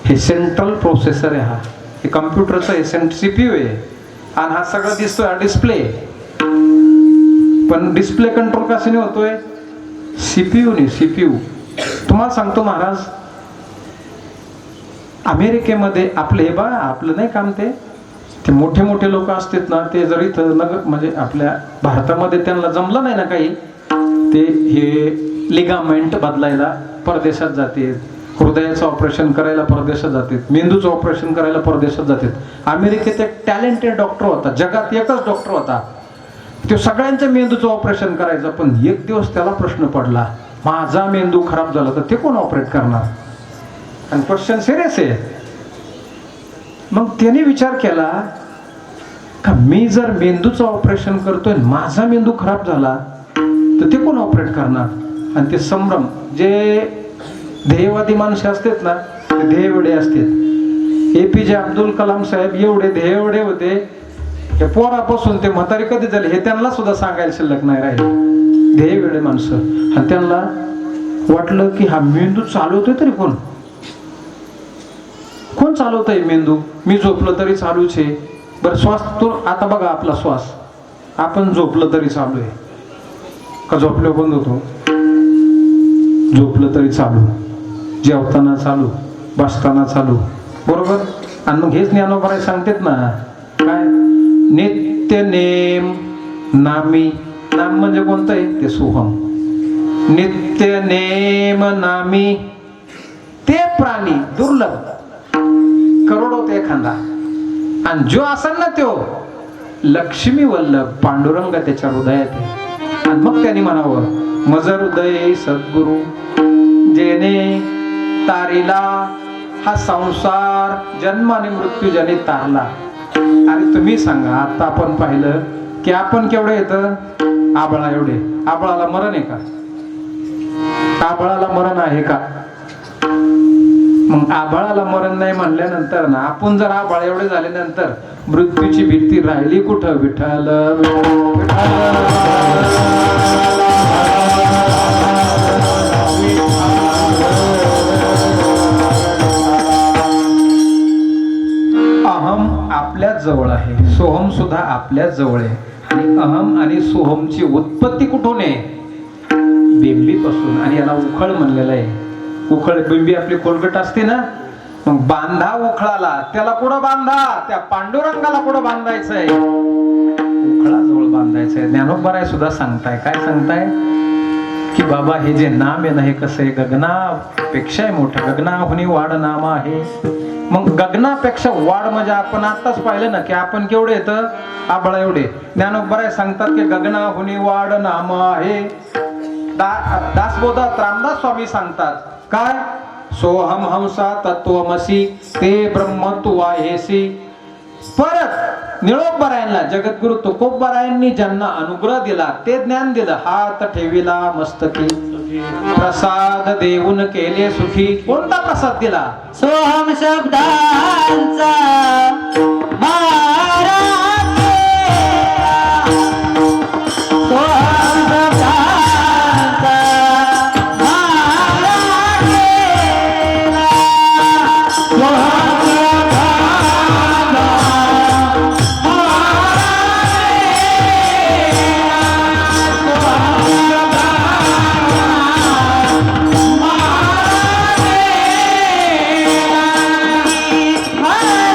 हे सेंट्रल प्रोसेसर आहे. हा हे कम्प्युटरचं हे CPU आहे. आणि हा सगळं दिसतोय हा डिस्प्ले. पण डिस्प्ले कंट्रोल कशाने होतोय? CPU ने. CPU तुम्हाला सांगतो महाराज, अमेरिकेमध्ये आपले हे बा आपलं नाही काम, ते मोठे मोठे लोक असतात ना, ते जर इथं म्हणजे आपल्या भारतामध्ये त्यांना जमलं नाही ना काही, ते हे लिगामेंट बदलायला परदेशात जातात, हृदयाचं ऑपरेशन करायला परदेशात जातात, मेंदूचं ऑपरेशन करायला परदेशात जातात. अमेरिकेत एक टॅलेंटेड डॉक्टर होता, जगात एकच डॉक्टर होता, तो सगळ्यांच्या मेंदूचं ऑपरेशन करायचा. पण एक दिवस त्याला प्रश्न पडला, माझा मेंदू खराब झाला तर ते कोण ऑपरेट करणार? आणि क्वेश्चन सिरियस आहे. मग त्याने विचार केला का मी जर मेंदूचं ऑपरेशन करतोय, माझा मेंदू खराब झाला तर ते कोण ऑपरेट करणार? आणि ते संभ्रम, जे ध्येयवादी माणसे असतात ना, ते ध्येयवेडे असतात. APJ अब्दुल कलाम साहेब एवढे ध्येयवेडे होते, हे पोरापासून ते म्हातारी कधी झाले हे त्यांना सुद्धा सांगायला शिल्लक नाही राहिले. ध्येयवेडे माणसं. आणि त्यांना वाटलं की हा मेंदू चालवतोय तरी कोण चालवतोय मेंदू? मी झोपलं तरी चालूच आहे. बरं श्वास तो आता बघा, आपला श्वास आपण झोपलं तरी चालू आहे का झोपल्यावर बंद होतो? झोपलं तरी चालू, जेवताना चालू, बसताना चालू, बरोबर. आणि मग हेच ज्ञानोबा सांगतात ना, काय नित्य नेम नामी. नाम म्हणजे कोणतं आहे? ते सोहम. नित्य नेम नामी. ते प्राणी दुर्लभ, करोडोत एखादा. आणि जो असेल ना तो लक्ष्मी वल्लभ पांडुरंग त्याच्या हृदयात आहे. आणि मग त्यांनी म्हणावं, मज हृदय सद्गुरु जेने तारिला हा संसार जन्म आणि मृत्यू ज्याने तारला. अरे तुम्ही सांगा, आता आपण पाहिलं की आपण केवढे येतं? आबळा एवढे. आबळाला मरण आहे का? आबळाला मरण आहे का? मग आबळाला मरण नाही म्हणल्यानंतर ना, आपण जर आबळ एवढे झाल्यानंतर मृत्यूची भीती राहिली कुठं? विठ्ठल अहम आपल्याच जवळ आहे, सोहम सुद्धा आपल्याच जवळ आहे. आणि अहम आणि सोहमची उत्पत्ती कुठून आहे? बिंबीपासून. आणि याला उखळ म्हणलेलं आहे. उखळ, बिंबी आपली कोलगट असते ना, मग बांधा उखळाला. त्याला कुठं बांधा? त्या पांडुरंगाला कुठं बांधायचंय? उखळाजवळ बांधायचंय. ज्ञानोबराय सुद्धा सांगताय, काय सांगताय? की बाबा हे जे नाम आहे ना, हे कसं आहे, गगनापेक्षा आहे मोठं. गगनाहुनी वाढ नाम आहे. मग गगनापेक्षा वाढ म्हणजे आपण आताच पाहिलं ना की आपण केवढे येतं? आबळा एवढे. ज्ञानोबराय सांगतात की गगनाहुनी वाढ नाम आहे. दासबोधात रामदास स्वामी सांगतात काय? सोहम हंसा तत्वमसी ते ब्रह्म तू आहेसी. परत निळोबरायांना जगद्गुरु तुकोबरायांनी ज्यांना अनुग्रह दिला, ते ज्ञान दिलं. हात ठेविला मस्तकी, प्रसाद देऊन केले सुखी. कोणता प्रसाद दिला? सोहम शब्दांचा मारा केला. सोहम शब्दांचा मारा केला. सोहम शब्दांचा मारा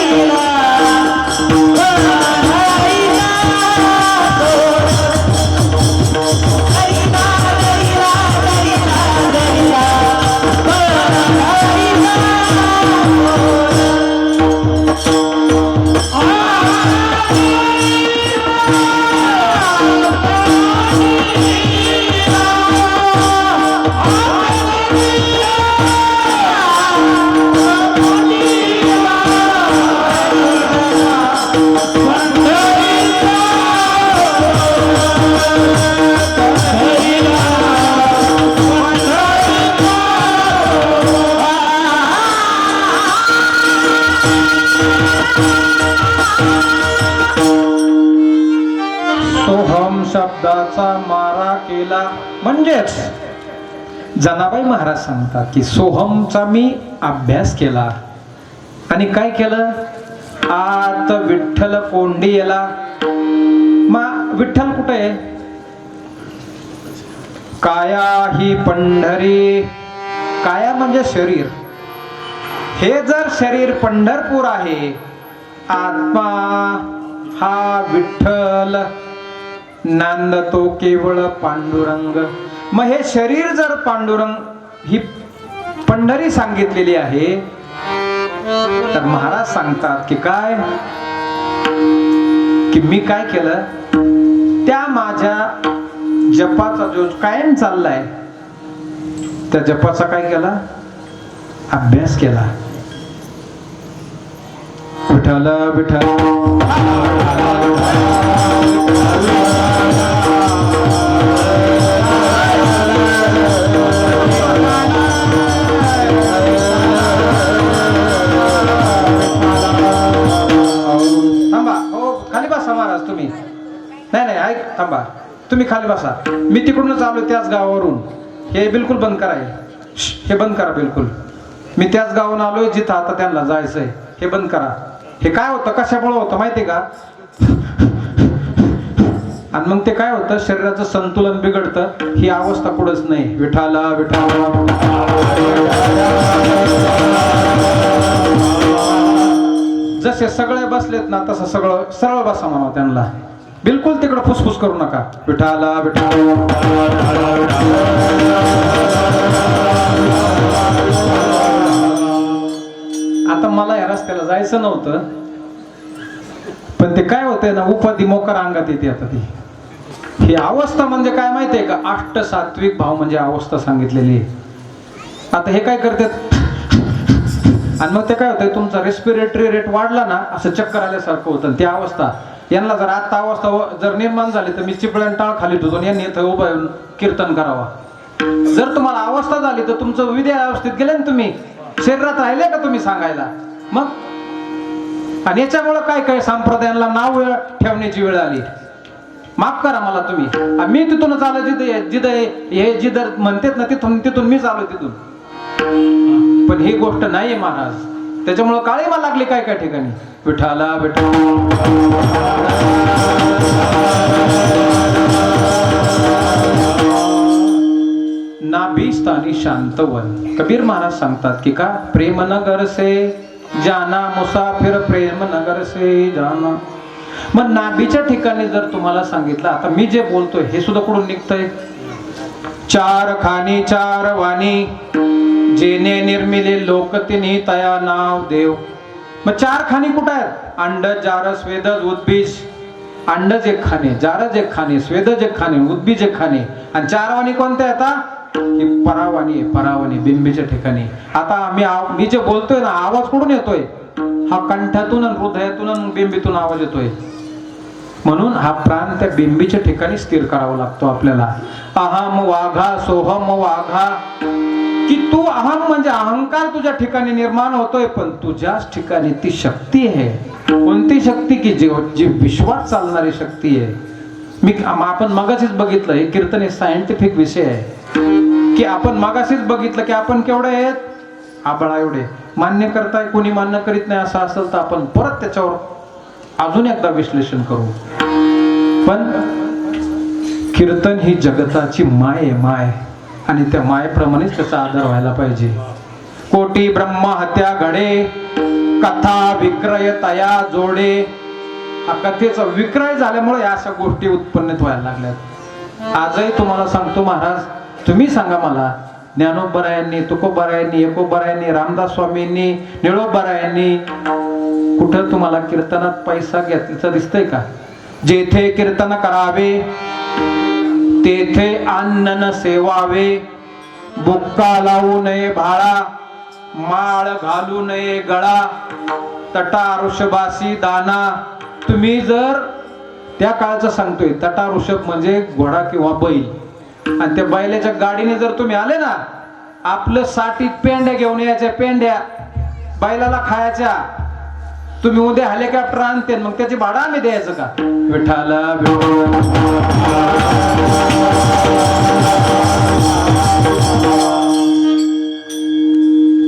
केला. शब्दाचा मारा केला. म्हणजेच जनाबाई महाराज सांगतात की सोहमचा मी अभ्यास केला आणि काय केलं, आत विठ्ठल कोंडी याला. मग विठ्ठल कुठे आहे? काया ही पंढरी. काया म्हणजे शरीर. हे जर शरीर पंढरपूर आहे, आत्मा हा विठ्ठल, नांदतो केवळ पांडुरंग. मग हे शरीर जर पांडुरंग, ही पंढरी सांगितलेली आहे, तर महाराज सांगतात की काय, की मी काय केलं, त्या माझ्या जपाचा जो कायम चाललाय, त्या जपाचा काय केला, अभ्यास केला. विठ्ठल विठ्ठल थांबा. हो खाली बसा महाराज तुम्ही. नाही ऐक, थांबा तुम्ही खाली बसा. मी तिकडूनच आलो त्याच गावावरून. हे बिलकुल बंद करा. हे बंद करा बिलकुल. मी त्याच गावावरून आलोय जिथं आता त्यांना जायचंय. हे बंद करा. हे काय होतं, कशामुळे होतं माहितीये का, आणि मग ते काय होतं, शरीराचं संतुलन बिघडतं. ही अवस्था कुठंच नाही. विठाला विठाला जसे सगळे बसलेत ना, तसं सगळं सरळ बसा म्हणा त्यांना. बिलकुल तिकडं फुसफुस करू नका. विठाला विठाला. आता मला या रस्त्याला जायचं नव्हतं, पण ते काय होतंय ना, उपाधी मोकर अंगात येते. आता ती ही अवस्था म्हणजे काय माहितीये का, अष्ट सात्विक भाव म्हणजे अवस्था सांगितलेली आहे. आता हे काय करतात, आणि मग ते काय होतंय, तुमचा रेस्पिरेटरी रेट वाढला ना, असं चक्कर आल्यासारखं होतं. ती अवस्था यांना जर आता अवस्था जर निर्माण झाली, तर मी चिपळ्यान टाळ खाली ठेवून यांनी इथं उभं येऊन कीर्तन करावा. जर तुम्हाला अवस्था झाली, तर तुमचं विद्या अवस्थेत गेले ना तुम्ही, शरीरात राहिले का तुम्ही सांगायला. मग आणि याच्यामुळे काय काय संप्रदायांना नाव ठेवण्याची वेळ आली. माफ करा मला तुम्ही. मी तिथूनच आलो जिथं हे जिथं म्हणतात ना, तिथून मीच आलो तिथून. पण ही गोष्ट नाहीये महाराज. त्याच्यामुळे काळीमा लागली काय काय ठिकाणी. विठाला विठाला नाभी स्थानी शांतवन. कबीर महाराज सांगतात की का, प्रेम नगर से जाना मुसाफिर, प्रेम नगर से जाना. मग नाभीच्या ठिकाणी जर तुम्हाला सांगितलं, आता मी जे बोलतोय हे सुद्धा कुठून निघतंय, चार खानी चार वाणी, जेने निर्मिले लोक तिन्ही तया नाव देव. मग चार खाणी कुठं आहेत, अंडज जारस वेदज उद्बीज. अंडज एक खाणे, जारज एक खाणे, स्वेदज एक खाणे, उद्बीज एक खाणे. आणि चार वाणी कोणत्या आहेत, ही परावाणी आहे. परावाणी बिंबीच्या ठिकाणी. आता मी जे बोलतोय ना, आवाज कुठून येतोय, हा कंठातून आणि हृदयातून आणि बिंबीतून आवाज येतोय. म्हणून हा प्राण त्या बिंबीच्या ठिकाणी स्थिर करावा लागतो आपल्याला. अहम वाघा सोहम वाघा, की तू अहम म्हणजे अहंकार तुझ्या ठिकाणी निर्माण होतोय, पण तुझ्याच ठिकाणी ती शक्ती आहे. कोणती शक्ती, की जी विश्वात चालणारी शक्ती आहे. आपण मगाशीच बघितलं, हे कीर्तन हे सायंटिफिक विषय आहे, की आपण मगाशीच बघितलं की आपण केवढे आहेत, आबळा एवढे. मान्य करताय कोणी, मान्य करीत नाही असं असेल तर आपण परत त्याच्यावर अजून एकदा विश्लेषण करू. पण कीर्तन ही जगताची माय आहे, माय. आणि त्या मायेप्रमाणेच त्याचा आदर व्हायला पाहिजे. कोटी ब्रह्म हत्या घडे, कथा विक्रय तया जोडे. हा कथेचा विक्रय झाल्यामुळे या अशा गोष्टी उत्पन्न व्हायला लागल्यात. आजही तुम्हाला सांगतो महाराज, तुम्ही सांगा मला, ज्ञानोबरायांनी, तुकोबरायांनी, एकोबरायांनी, रामदास स्वामींनी, निळोबरायांनी कुठं तुम्हाला कीर्तनात पैसा घेतल्याचं दिसतंय का? जेथे कीर्तन करावे तेथे अन्न न सेवावे, बुक्का लावू नये भाळा, माळ घालू नये गळा, तटा ऋषभासी दाना. तुम्ही जर त्या काळचं सांगतोय, तटा ऋषभ म्हणजे घोडा किंवा बैल, आणि त्या बैलाच्या गाडीने जर तुम्ही आले ना, आपलं साठी पेंड्या घेऊन यायच्या, पेंड्या बैलाला खायच्या. तुम्ही उद्या हेलिकॉप्टर आणते मग त्याची भाडं आम्ही द्यायचं का? विठाला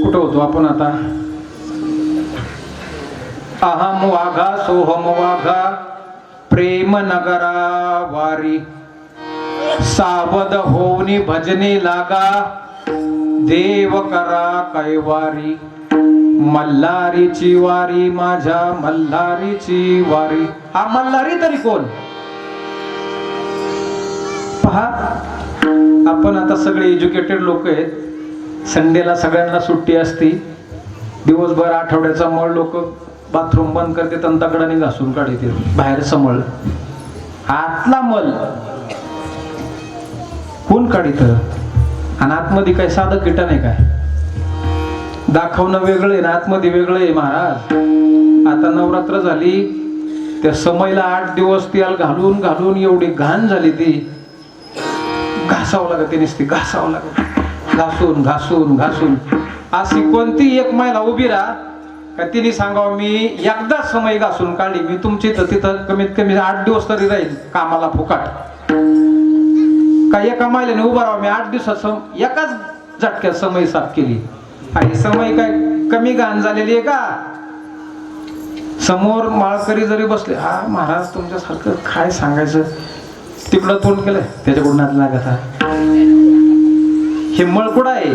कुठं होतो आपण आता? अहम वाघा सोहम वाघा प्रेम नगरा वारी सावध होऊनी भजनी लागा देव करा कैवारी मल्हारीची वारी माझ्या मल्हारीची वारी. हा मल्हारी तरी कोण? पहा आपण आता सगळे एज्युकेटेड लोक आहेत. संडेला सगळ्यांना सुट्टी असती. दिवसभर आठवड्याचा मळ लोक बाथरूम बंद करते तंताकडाने घासून काढते बाहेर समळ. आतला मल कोण काढित? आणि आतमध्ये काय साधं किटा नाही काय? दाखवणं वेगळं आहे ना आतमध्ये वेगळं आहे महाराज. आता नवरात्र झाली त्या समयला 8 दिवस तेल घालून घालून एवढी घाण झाली ती घासावं लागत. ती नुसती घासावं लागत. घासून घासून घासून अशी कोणती एक महिला उभी राहा का तिने सांगावं मी एकदाच समय घासून काढली. मी तुमची तर तिथं कमीत कमी 8 दिवस तरी राहील कामाला फुकाट. का एका महिलेने उभा राहावं मी 8 दिवसात एकाच झटक्यात समय साफ केली. आणि समय काय कमी घाण झालेली आहे का? समोर माळकरी जरी बसले हा महाराज तुमच्यासारखं काय सांगायचं तिकडं तोंड केलंय त्याच्याकडून नाद लागत. हे मळ कुठं आहे?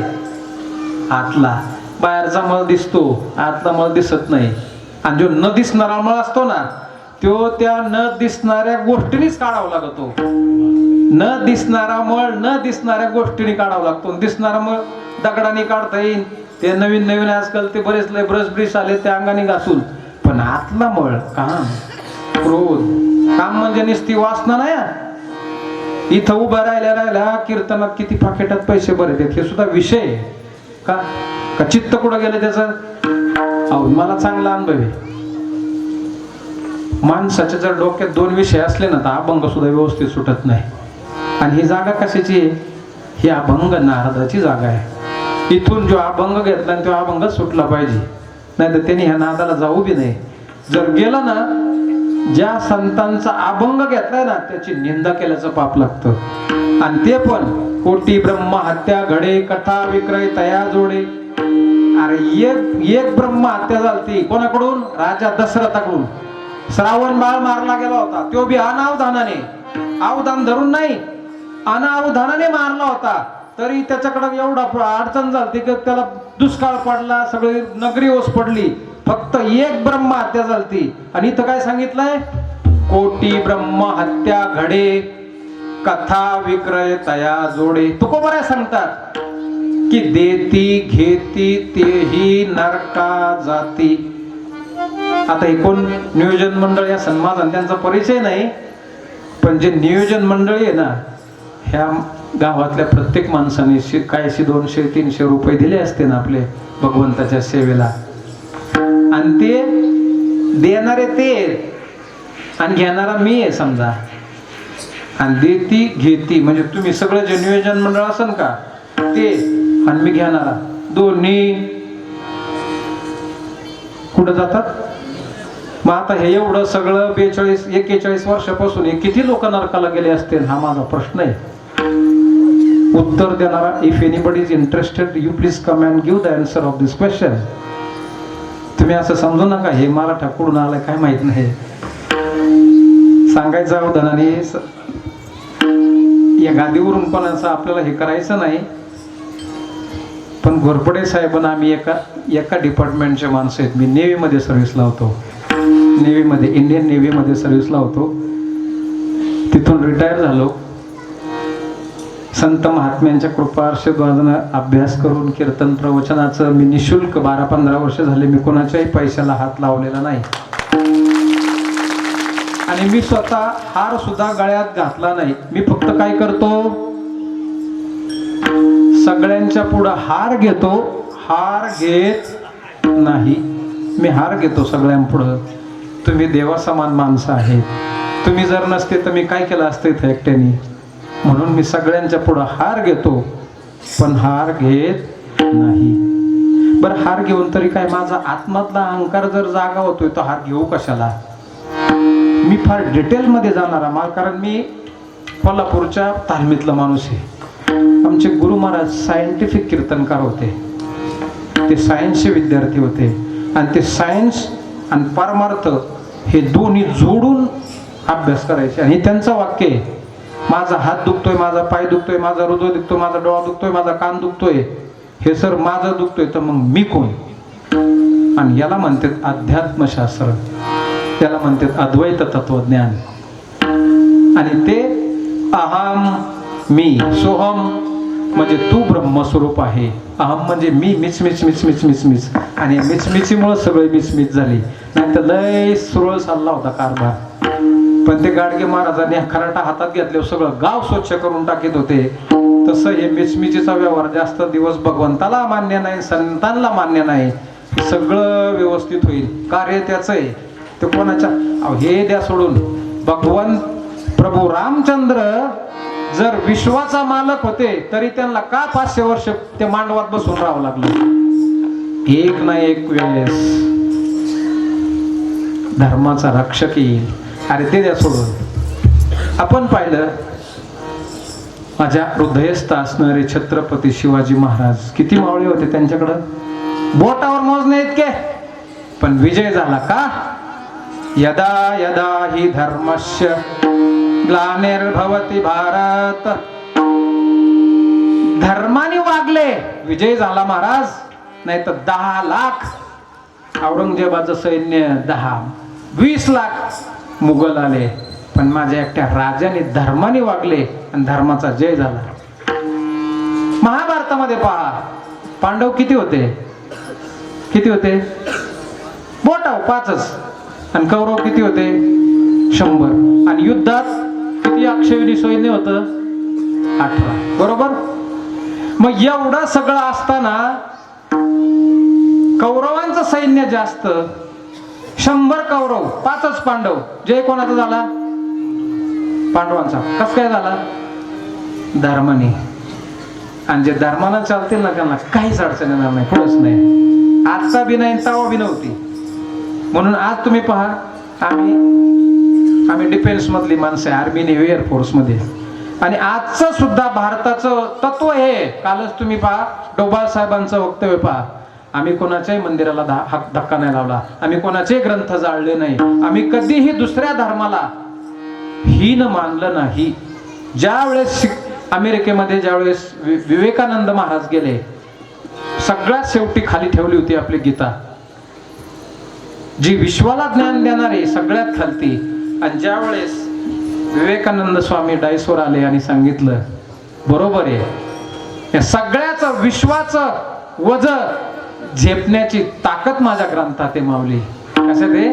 आतला. बाहेरचा मळ दिसतो आतला मळ दिसत नाही. आणि जो न दिसणारा मळ असतो ना तो त्या न दिसणाऱ्या गोष्टीनीच काढावा लागतो. न दिसणारा मळ न दिसणाऱ्या गोष्टीने काढावा लागतो. दिसणारा मळ दगडाने काढता येईल. ते नवीन नवीन आजकाल ते बरेच लय ब्रश ब्रिश आले त्या अंगाने घासून. पण आतला मळ काम क्रोध काम म्हणजे नुसती वासना नाही. इथं उभा राहिल्या कीर्तनात किती पाकिटात पैसे बरे देत हे सुद्धा विषय आहे का? का चित्त कुठं गेलं त्याचं? अहो मला चांगला अनुभव आहे. माणसाच्या जर डोक्यात 2 विषय असले ना तर अभंग सुद्धा व्यवस्थित सुटत नाही. आणि ही जागा कशाची आहे? ही अभंग नारदाची जागा आहे. इथून जो अभंग घेतला तो अभंगच सुटला पाहिजे. नाही तर त्यांनी ह्या नादाला जाऊ बी नाही. जर गेला ना ज्या संतांचा अभंग घेतलाय ना त्याची निंदा केल्याचं पाप लागतं. आणि ते पण कोटी ब्रह्म हत्या घडे कथा विक्रय तया जोडे. अरे एक ब्रह्म हत्या झालती कोणाकडून? राजा दशरथाकडून. श्रावण बाळ मारला गेला होता. तो बी अनावधानाने अवधान धरून नाही अनावधानाने मारला होता. तरी त्याच्याकडे एवढा अडचण झाली की त्याला दुष्काळ पडला सगळी नगरी ओस पडली. फक्त एक ब्रह्म हत्या झालती. आणि इथं काय सांगितलंय? कोटी ब्रह्म हत्या घडे कथा विक्रय तया जोडे. तुकोबराय सांगतात की देती घेती तेही नरका जाती. आता हे कोण नियोजन मंडळ या सन्मान त्यांचा परिचय नाही. पण जे नियोजन मंडळी आहे ना ह्या गावातल्या प्रत्येक माणसाने कायशी 200-300 रुपये दिले असते ना आपले भगवंताच्या सेवेला. आणि ते देणारे ते आणि घेणारा मी आहे समजा. आणि देती घेती म्हणजे तुम्ही सगळं जे नियोजन मंडळ असेल का ते आणि मी घेणारा दोन्ही कुठं जातात? मग आता हे एवढं सगळं 42-41 वर्षापासून हे किती लोक नरकाला गेले असतील हा माझा प्रश्न आहे. उत्तर देणारा if anybody is interested you please come and give the answer of this question. तुम्ही असं समजू नका हे मराठा कुठून आलाय काय माहित नाही सांगायचं अवधानाने. या गादीवरून कोणाचं आपल्याला हे करायचं नाही. पण घोरपडे साहेबांना आम्ही एका डिपार्टमेंटचे माणसं आहेत. मी नेव्हीमध्ये सर्व्हिसला होतो. नेव्हीमध्ये इंडियन नेव्हीमध्ये सर्व्हिसला होतो. तिथून रिटायर झालो. संत महात्म्यांच्या कृपा आशीर्वादाने अभ्यास करून कीर्तन प्रवचनाचं मी निशुल्क 12-15 वर्ष झाले मी कोणाच्याही पैशाला हात लावलेला नाही. आणि मी स्वतः हार सुद्धा गळ्यात घातला नाही. मी फक्त काय करतो सगळ्यांच्या पुढं हार घेतो. हार घेत नाही. मी हार घेतो सगळ्यांपुढं. तुम्ही देवासमान माणसं आहेत. तुम्ही जर नसते तर मी काय केलं असतं इथं एकट्याने. म्हणून मी सगळ्यांच्या पुढं हार घेतो पण हार घेत नाही. बरं हार घेऊन तरी काय, माझा आत्मातला अहंकार जर जागा होतोय तर हार घेऊ कशाला? मी फार डिटेलमध्ये जाणार आहे, कारण मी कोल्हापूरच्या तालमीतला माणूस आहे. आमचे गुरु महाराज सायंटिफिक कीर्तनकार होते, ते सायन्सचे विद्यार्थी होते आणि ते सायन्स आणि परमार्थ हे दोन्ही जोडून अभ्यास करायचे. आणि त्यांचं वाक्य आहे, माझा हात दुखतोय, माझा पाय दुखतोय, माझा हृदय दुखतोय, माझा डोळा दुखतोय, माझा कान दुखतोय, हे सर माझं दुखतोय तर मग मी कोण? आणि याला म्हणतात अध्यात्मशास्त्र, त्याला म्हणतात अद्वैत तत्वज्ञान. आणि ते अहम, मी, सोहम म्हणजे तू ब्रह्मस्वरूप आहे. अहम म्हणजे मी, मिच मिच मिच मिच मिच मिच, आणि मिचमिचीमुळे सगळे मिचमिच झाली. नाही तर लय सुरळ चालला होता कारभार. पण ते गाडगे महाराजांनी खराटा हातात घेतल्यावर सगळं गाव स्वच्छ करून टाकीत होते. तसं हे मिचमिचीचा व्यवहार जास्त दिवस भगवंताला मान्य नाही, संतांना मान्य नाही. सगळं व्यवस्थित होईल, कार्य त्याचं आहे. ते कोणाच्या हे द्या सोडून. भगवंत प्रभू रामचंद्र जर विश्वाचा मालक होते तरी त्यांना का 500 वर्ष ते मांडवात बसून राहावं लागलं? एक ना एक वेळेस धर्माचा रक्षक येईल. अरे ते द्या सोडून. आपण पाहिलं माझ्या हृदयस्थ असणारे छत्रपती शिवाजी महाराज, किती मावळे होते त्यांच्याकडं, बोटावर मोजणे इतके. पण विजय झाला का? यदा यदा हि धर्मस्य ग्लानिर्भवति भारत. धर्माने वागले, विजय झाला महाराज. नाही तर 10 लाख औरंगजेबाचं सैन्य, 10-20 लाख मुघल आले, पण माझ्या एकट्या राजाने धर्माने वागले आणि धर्माचा जय झाला. महाभारतामध्ये पहा, पांडव किती होते? किती होते? बोटाव 5च. आणि कौरव किती होते? 100. आणि युद्धात किती अक्षयनी सैन्य होतं? 18. बरोबर. मग एवढं सगळं असताना कौरवांचं सैन्य जास्त, 100 कौरव, 5च पांडव. जय कोणाचा झाला? पांडवांचा. कस काय झाला? धर्माने. आणि जे धर्मानं चालतील ना त्यांना काहीच अडचण येणार नाही, पुढंच नाही. आजचा बी नाही, तवा बी नव्हती. म्हणून आज तुम्ही पहा, आम्ही डिफेन्स मधली माणसं आहे, आर्मी, नेव्ही, एअरफोर्स मध्ये. आणि आजचं सुद्धा भारताचं तत्व हे, कालच तुम्ही पहा डोभाल साहेबांचं वक्तव्य पहा, आम्ही कोणाच्याही मंदिराला धक्का नाही लावला, आम्ही कोणाचे ग्रंथ जाळले नाही, आम्ही कधीही दुसऱ्या धर्माला हीन मानलं नाही. ज्या वेळेस अमेरिकेमध्ये ज्यावेळेस विवेकानंद महाराज गेले, सगळ्यात शेवटी खाली ठेवली होती आपली गीता, जी विश्वाला ज्ञान देणारी सगळ्यात खालती. आणि ज्या वेळेस विवेकानंद स्वामी डायसवर आले आणि सांगितलं, बरोबर आहे, या सगळ्याच विश्वाचं वज झेपण्याची ताकद माझ्या ग्रंथात आहे माऊली. कसं ते?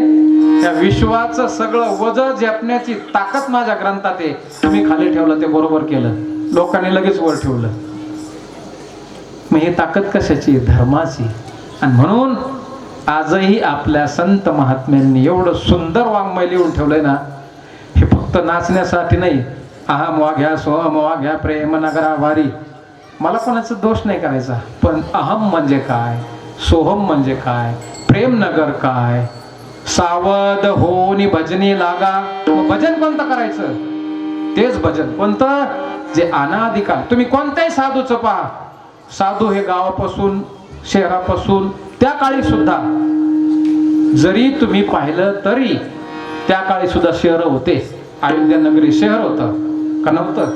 या विश्वाचं सगळं वज झेपण्याची ताकद माझ्या ग्रंथात आहे. तुम्ही खाली ठेवलं ते बरोबर केलं, लोकांनी लगेच वर ठेवलं. मग ही ताकद कशाची? धर्माची. आणि म्हणून आजही आपल्या संत महात्म्यांनी एवढं सुंदर वाङ्मय लिहून ठेवलंय ना, हे फक्त नाचण्यासाठी नाही. अहम वाघ्या, सोहम वाघ्या, प्रेम नगरा वारी. मला कोणाचा दोष नाही करायचा, पण अहम म्हणजे काय, सोहम म्हणजे काय, प्रेम नगर काय, सावध होनी भजनी लागा. मग भजन कोणतं करायचं? तेच भजन कोणतं? जे अनादिकाल. तुम्ही कोणत्याही साधूचं पहा, साधू हे गावापासून, शहरापासून, त्या काळी सुद्धा जरी तुम्ही पाहिलं तरी त्या काळी सुद्धा शहर होते. अयोध्या नगरी शहर होतं का नव्हतं?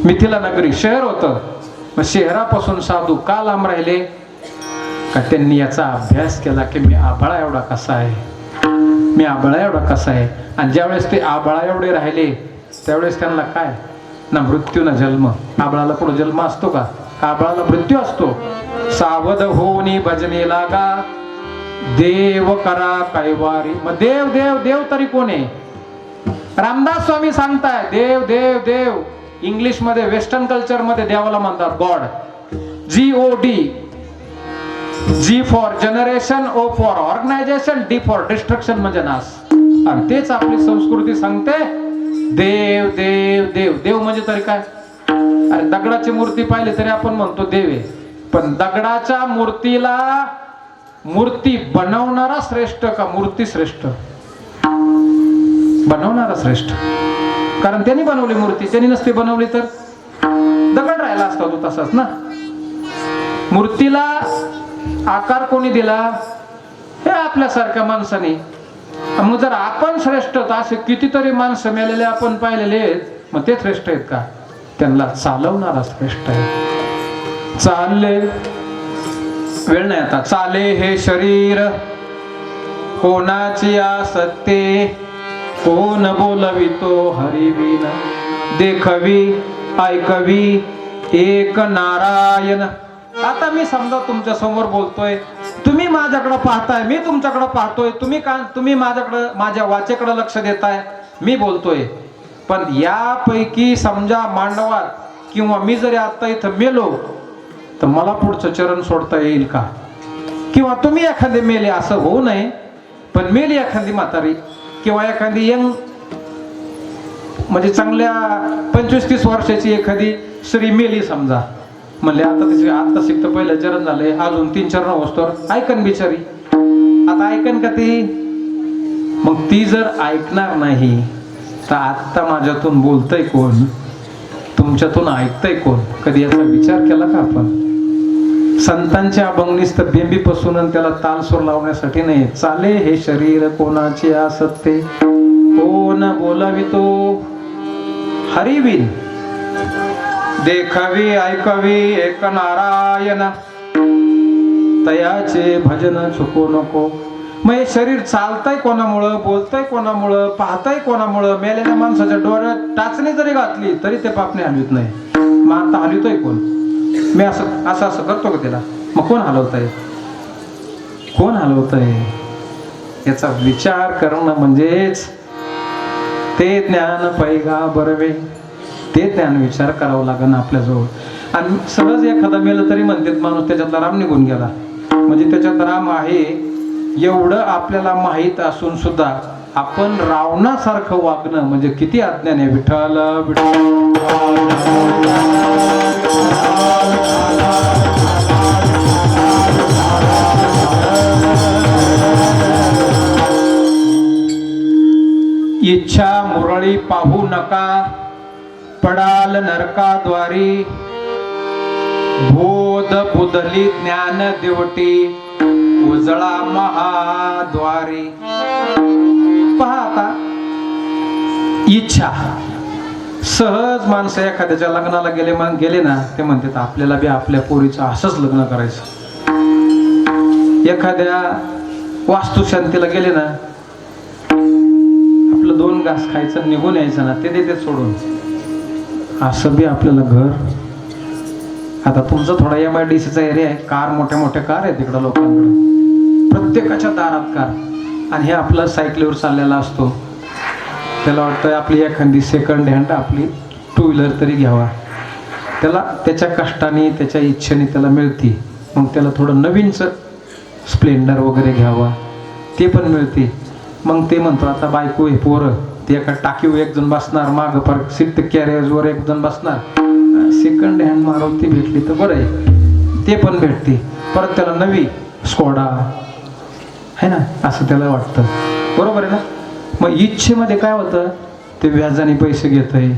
मिथिला नगरी शहर होतं. मग शहरापासून साधू का लांब राहिले? का त्यांनी याचा अभ्यास केला की मी आभाळा एवढा कसा आहे, मी आभाळा एवढा कसा आहे. आणि ज्यावेळेस ते आभाळा एवढे राहिले त्यावेळेस त्यांना काय ना मृत्यू ना जन्म. आभाळाला पुढे जन्म असतो का? आभाळाला मृत्यू असतो. सावध होनी भजने लागा, देव करा कैवारी. मग देव देव देव तरी कोण आहे? रामदास स्वामी सांगताय देव देव देव. इंग्लिश मध्ये, वेस्टर्न कल्चर मध्ये देवाला म्हणतात God. GOD. G for generation, O for organisation, D for destruction म्हणजे नाश. आणि तेच आपली संस्कृती सांगते देव देव देव. देव म्हणजे तरी काय? अरे दगडाची मूर्ती पाहिली तरी आपण म्हणतो देव आहे. पण दगडाच्या मूर्तीला मूर्ती बनवणारा श्रेष्ठ का मूर्ती श्रेष्ठ? बनवणारा श्रेष्ठ. कारण त्यांनी बनवली मूर्ती, त्यांनी नसती बनवली तर दगड राहिला असता तो तसाच ना. मूर्तीला आकार कोणी दिला? हे आपल्यासारख्या माणसाने. मग जर आपण श्रेष्ठ तर असे कितीतरी माणसं मेलेले आपण पाहिलेले आहेत, मग ते श्रेष्ठ आहेत का? त्यांना चालवणारा श्रेष्ठ आहे. चालले, वेळ नाही आता. चाले हे शरीर कोणाची आसक्ते, कोण बोलवितो हरिविन, देखवी ऐकवी एक नारायण. आता मी समजा तुमच्या समोर बोलतोय, तुम्ही माझ्याकडे पाहताय, मी तुमच्याकडे पाहतोय, तुम्ही माझ्याकडे माझ्या वाचेकडे लक्ष देताय, मी बोलतोय. पण यापैकी समजा मांडवात किंवा मी जरी आता इथं मेलो तर मला पुढचं चरण सोडता येईल का? किंवा तुम्ही एखादे मेले, असं होऊ नये, पण मेली एखादी म्हातारी किंवा एखादी यंग म्हणजे चांगल्या 25-30 वर्षाची एखादी स्त्री मेली समजा, म्हणले आता तिचे आता शिकतं पहिलं चरण झालंय, अजून 3-4 वस्तूवर ऐकन बिचारी. आता ऐकन का ती? मग ती जर ऐकणार नाही तर आत्ता माझ्यातून बोलतय कोण, तुमच्यातून ऐकतय कोण? कधी याचा विचार केला का आपण? संतांच्या अभंगनीस तर बेंबीपासून त्याला तालसूर लावण्यासाठी नाही. चाले हे शरीर कोणाची आसक्ते, कोण बोलावितो हरिविन, देखावी ऐकावी एक नारायण, तयाचे भजन चुकू नको. मग हे शरीर चालतंय कोणामुळं, बोलतंय कोणामुळं, पाहतंय कोणामुळं? मेलेल्या माणसाच्या डोळ्यात टाचणी जरी घातली तरी ते पापणे हलवित नाही. मग आता हलवितोय कोण? मी असं असं असं करतो का त्याला? मग कोण हलवतंय? कोण हलवतंय? याचा विचार करणं म्हणजेच ते ज्ञान पैगा बरवे. ते ज्ञान विचार करावं लागेल आपल्याजवळ. आणि सहज एखादा मेलं तरी म्हणतात माणूस त्याच्यातला राम निघून गेला, म्हणजे त्याच्यात राम आहे एवढं आपल्याला माहीत असून सुद्धा आपण रावणासारखं वागणं म्हणजे किती अज्ञान आहे. विठ्ठल इच्छा मुरळी पाहू नका, पडाल नरकाद्वारी, बोध बुधली ज्ञान देवटी, उजळा महाद्वारी. पहा आता, इच्छा सहज माणसं एखाद्याच्या लग्नाला गेले ना, ते म्हणतात आपल्याला बी आपल्या पोरीचं असंच लग्न करायचं. एखाद्या वास्तुशांतीला गेले ना, आपलं 2 घास खायचं निघून यायचं ना, ते देते सोडून. असं बी आपल्याला घर. आता तुमचा थोडा MIDCचा एरिया आहे, कार मोठ्या मोठ्या कार आहे तिकडं लोकांकडे, प्रत्येकाच्या दारात कार. आणि हे आपलं सायकलीवर चाललेला असतो, त्याला वाटतं आपली एखादी सेकंड हँड आपली 2 व्हीलर तरी घ्यावा. त्याला त्याच्या कष्टाने त्याच्या इच्छेने त्याला मिळते. मग त्याला थोडं नवीनचं स्प्लेंडर वगैरे घ्यावा, ते पण मिळते. मग ते म्हणतो आता बायको आहे, पोरं, ते एका टाकीवर एक जण बसणार, मागं पर सीट कॅरेजवर एक जण बसणार. सेकंड हँड मारुती भेटली तर बरं आहे, ते पण भेटते. परत त्याला नवी स्कोडा आहे ना, असं त्याला वाटतं. बरोबर आहे ना? मग इच्छेमध्ये काय होतं, ते व्याजाने पैसे घेत आहे.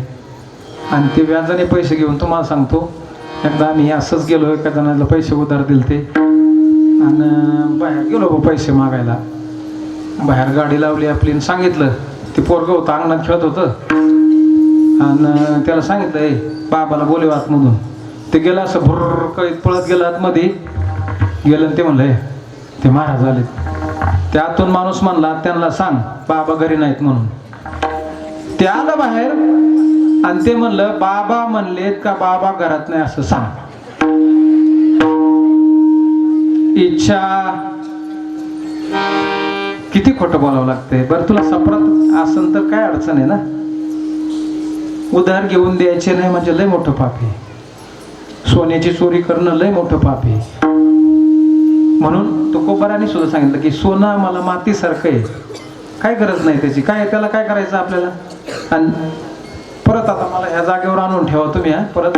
आणि ते व्याजाने पैसे घेऊन तुम्हाला सांगतो, एकदा आम्ही असंच गेलो, एका जणाला पैसे उधार दिले ते, आणि बाहेर गेलो पैसे मागायला. बाहेर गाडी लावली आपली आणि सांगितलं, ते पोरगं होतं अंगणात खेळत होतं, आणि त्याला सांगितलं बाबाला बोलव आतमधून. ते गेलं असं भुर्र कळीत पळत गेलं आतमध्ये गेलं, आणि ते म्हणलं ते महाराज आले. त्यातून माणूस म्हणला त्यांना सांग बाबा घरी नाहीत म्हणून. ते आलं बाहेर आणि ते म्हणलं बाबा म्हणलेत का बाबा घरात नाही असं सांग. इच्छा किती खोटं बोलावं लागतंय. बरं तुला सपरात असन तर काय अडचण आहे ना. उधार घेऊन द्यायचे नाही म्हणजे लय मोठं पाप आहे. सोन्याची चोरी करणं लय मोठं पाप आहे. म्हणून तुकोबाराने सुद्धा सांगितलं की सोनं मला मातीसारखं आहे, काय गरज नाही त्याची, काय त्याला काय करायचं आपल्याला. आणि परत आता मला ह्या जागेवर आणून ठेवा तुम्ही, परत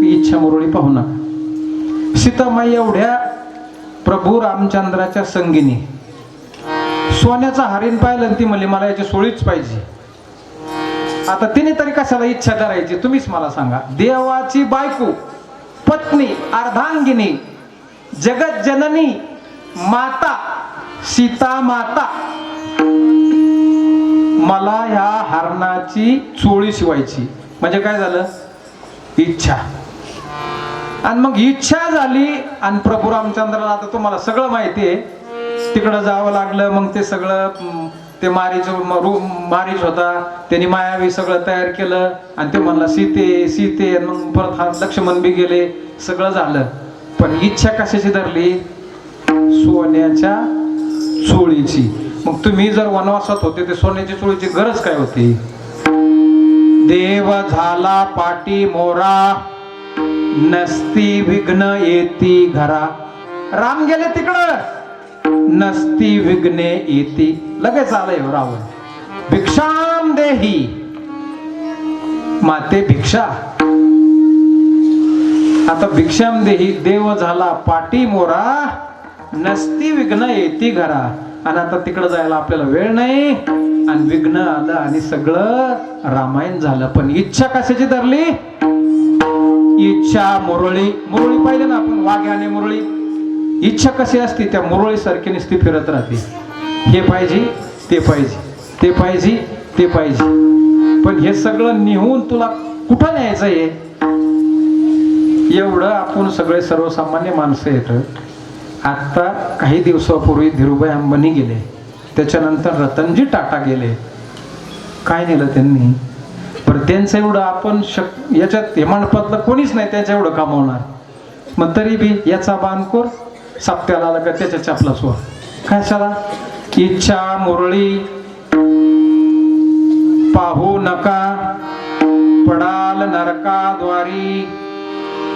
इच्छा मुरळी पाहू नका. सीतामाई एवढ्या प्रभू रामचंद्राच्या संगीनी सोन्याचा हरिण पाहिलं आणि ती म्हणली मला याची सोळीच पाहिजे. आता तिने तरी कशाला इच्छा करायची तुम्हीच मला सांगा. देवाची बायको, पत्नी, अर्धांगिनी, जगत जननी माता सीता माता मला ह्या हरणाची चोळी शिवायची. म्हणजे काय झालं? इच्छा. आणि मग इच्छा झाली आणि प्रभू रामचंद्राला आता तुम्हाला सगळं माहिती आहे तिकडं जावं लागलं. मग ते सगळं ते मारीच होता त्यांनी मायावी सगळं तयार केलं आणि ते म्हणला सीते सीते. मग परत हा लक्ष्मण बी गेले, सगळं झालं. पण इच्छा कशाची धरली? सोन्याच्या चोळीची. मग तुम्ही जर वनवासात होते ते सोन्याची चोळीची गरज काय होती? देव झाला पाटी मोरा नसती विघ्न येती घरा. राम गेले तिकडं, नसती विघ्ने येती. लगेच आलंय रावण. भिक्षाम देही माते भिक्षा. आता भिक्षाम देही देव झाला पाटी मोरा नसती विघ्न येती घरा. आणि आता तिकडं जायला आपल्याला वेळ नाही आणि विघ्न आलं आणि सगळं रामायण झालं. पण इच्छा कशाची धरली? इच्छा मुरळी. मुरळी पाहिजे ना आपण, वाघ्याने मुरळी. इच्छा कशी असते? त्या मुरळी सारखी नुसती फिरत राहते. हे पाहिजे, ते पाहिजे, ते पाहिजे, ते पाहिजे. पण हे सगळं निहून तुला कुठं न्यायचं आहे? एवढं आपण सगळे सर्वसामान्य माणसं येतं. आता काही दिवसापूर्वी धीरूभाई अंबानी गेले, त्याच्यानंतर रतनजी टाटा गेले. काय नेलं त्यांनी? बरं त्यांचं एवढं आपण याच्यात हेमाडपतलं कोणीच नाही त्यांच्या एवढं कमावणार. मग तरी बी याचा बाणकोर सप्त्याला आला का त्याच्या चपला स्वर. काय झाला? इच्छा मुरळी पाहू नका पडाल नरकाद्वारी.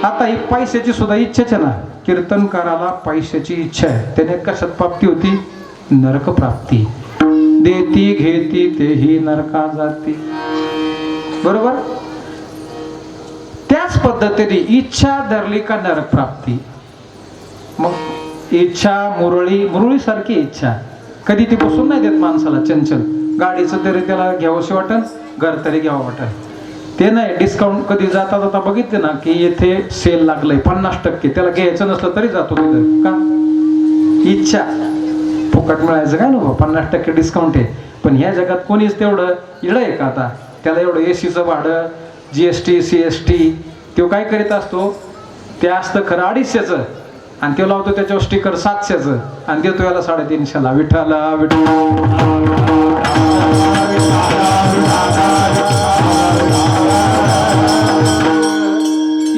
आता ही पैशाची सुद्धा इच्छाच आहे ना. कीर्तनकाराला पैशाची इच्छा आहे, त्याने कशात प्राप्ती होती? नरक प्राप्ती. देती घेती तेही नरका जाती. बरोबर? त्याच पद्धतीने इच्छा धरली का नरक प्राप्ती. मग इच्छा मुरळी, मुरळी सारखी इच्छा कधी ती बसून नाही देत माणसाला. चंचल गाडीचं तरी त्याला घ्यावंशी वाटल, घर तरी घ्यावं वाटल. ते नाही डिस्काउंट कधी जाता जाता बघितले ना की येथे सेल लागलंय 50%, त्याला घ्यायचं नसलं तरी जातो तिथं. का? इच्छा. फुकट मिळायचं काय ना, 50% डिस्काउंट आहे. पण ह्या जगात कोणीच तेवढं इडं आहे का? आता त्याला एवढं एसीचं भाडं, GST CST तो काय करीत असतो? ते असतं खरं 250चं आणि ते लावतो त्याच्यावर स्टिकर 700चं आणि देतो याला 350ला. विठाला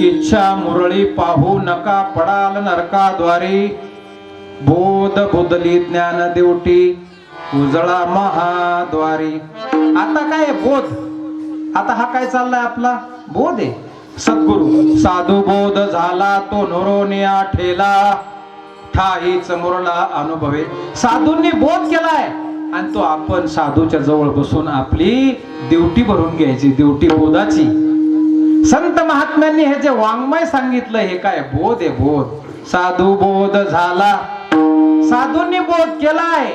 इच्छा मुरळी पाहू नका पडाल नरकाद्वारी. बोध बुदली ज्ञान देवटी उजळा महाद्वारी. आता काय बोध? आता हा काय चाललाय आपला? बोध आहे. सद्गुरु साधू बोध झाला तो नोरोनिया ठेला ठाईच मुरला अनुभवे. साधूंनी बोध केलाय आणि तो आपण साधूच्या जवळ बसून आपली ड्युटी भरून घ्यायची, ड्युटी बोधाची. संत महात्म्यांनी हे जे वाङ्मय सांगितलं हे काय? बोध आहे, बोध. साधू बोध झाला, साधूंनी बोध केलाय.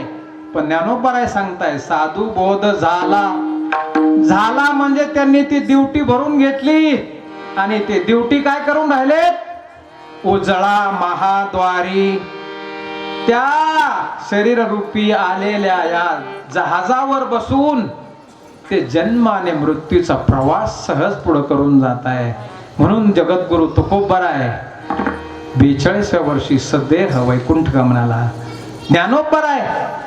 पण ज्ञानोबराय सांगताय साधू बोध झाला. झाला म्हणजे त्यांनी ती ड्युटी भरून घेतली आणि ते ड्युटी काय करून राहिले? उजळा महाद्वारी. त्या शरीर रूपी आलेल्या या जहाजावर बसून ते जन्म आणि मृत्यूचा प्रवास सहज पुढे करून जात आहे. म्हणून जगद्गुरु तुकोबराय 42व्या वर्षी सदेह वैकुंठ गमनाला. ज्ञानोबराय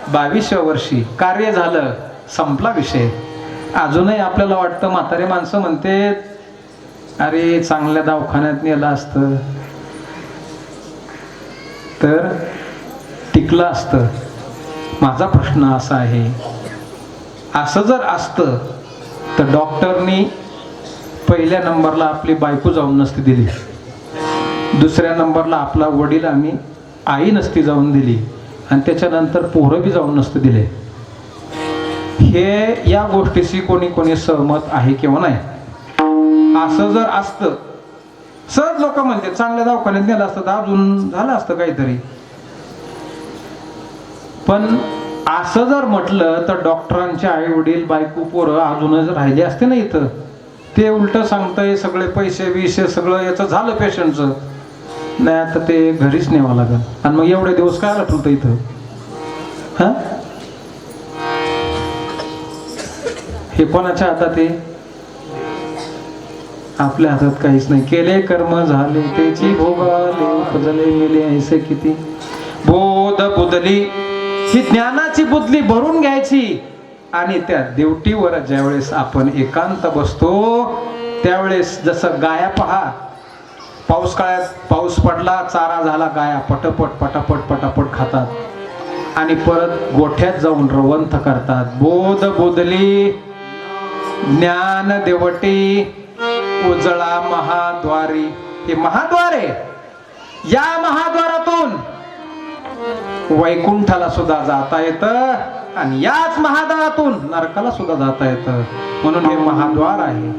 22व्या वर्षी कार्य झालं, संपला विषय. अजूनही आपल्याला वाटतं, म्हातारे माणसं म्हणते अरे चांगल्या दवाखान्यात नेलं असतं तर टिकलं असतं. माझा प्रश्न असा आहे, असं जर असतं तर डॉक्टरनी पहिल्या नंबरला आपली बायको जाऊन नसती दिली, दुसऱ्या नंबरला आपला वडील आणि आई नसती जाऊन दिली आणि त्याच्यानंतर पोरं बी जाऊन नसते दिले. हे या गोष्टीशी कोणी कोणी सहमत आहे किंवा नाही? असं जर असतं सहज लोक म्हणते चांगल्या दवाखान्यात नेलं असतं तर अजून झालं असतं काहीतरी. पण असं जर म्हटलं तर डॉक्टरांचे आई वडील बायको पोरं अजूनच राहिले असते ना इथं. ते उलट सांगतंय सगळे पैसे विषय सगळं याचं झालं पेशंटचं, नाही आता ते घरीच न्यावं लागेल. आणि मग एवढे दिवस काय आठवतं इथं? हा, हे कोणाच्या हातात आहे? आपल्या हातात काहीच नाही. केले कर्म झाले त्याची भोगाले, उपजले मेले ऐसे किती. बोध बुदली ही ज्ञानाची बुदली भरून घ्यायची आणि त्या देवटीवर ज्यावेळेस आपण एकांत बसतो त्यावेळेस जसं गाया पहा, पाऊस काळात पाऊस पडला, चारा झाला, गाया पटापट पटापट पटापट खातात आणि परत गोठ्यात जाऊन रवंथ करतात. बोध बुदली ज्ञान देवटी उजळा महाद्वारी. हे महाद्वार आहे. या महाद्वारातून वैकुंठाला सुद्धा जाता येतं आणि याच महाद्वारातून नरकाला सुद्धा जाता येतं. म्हणून हे महाद्वार आहे.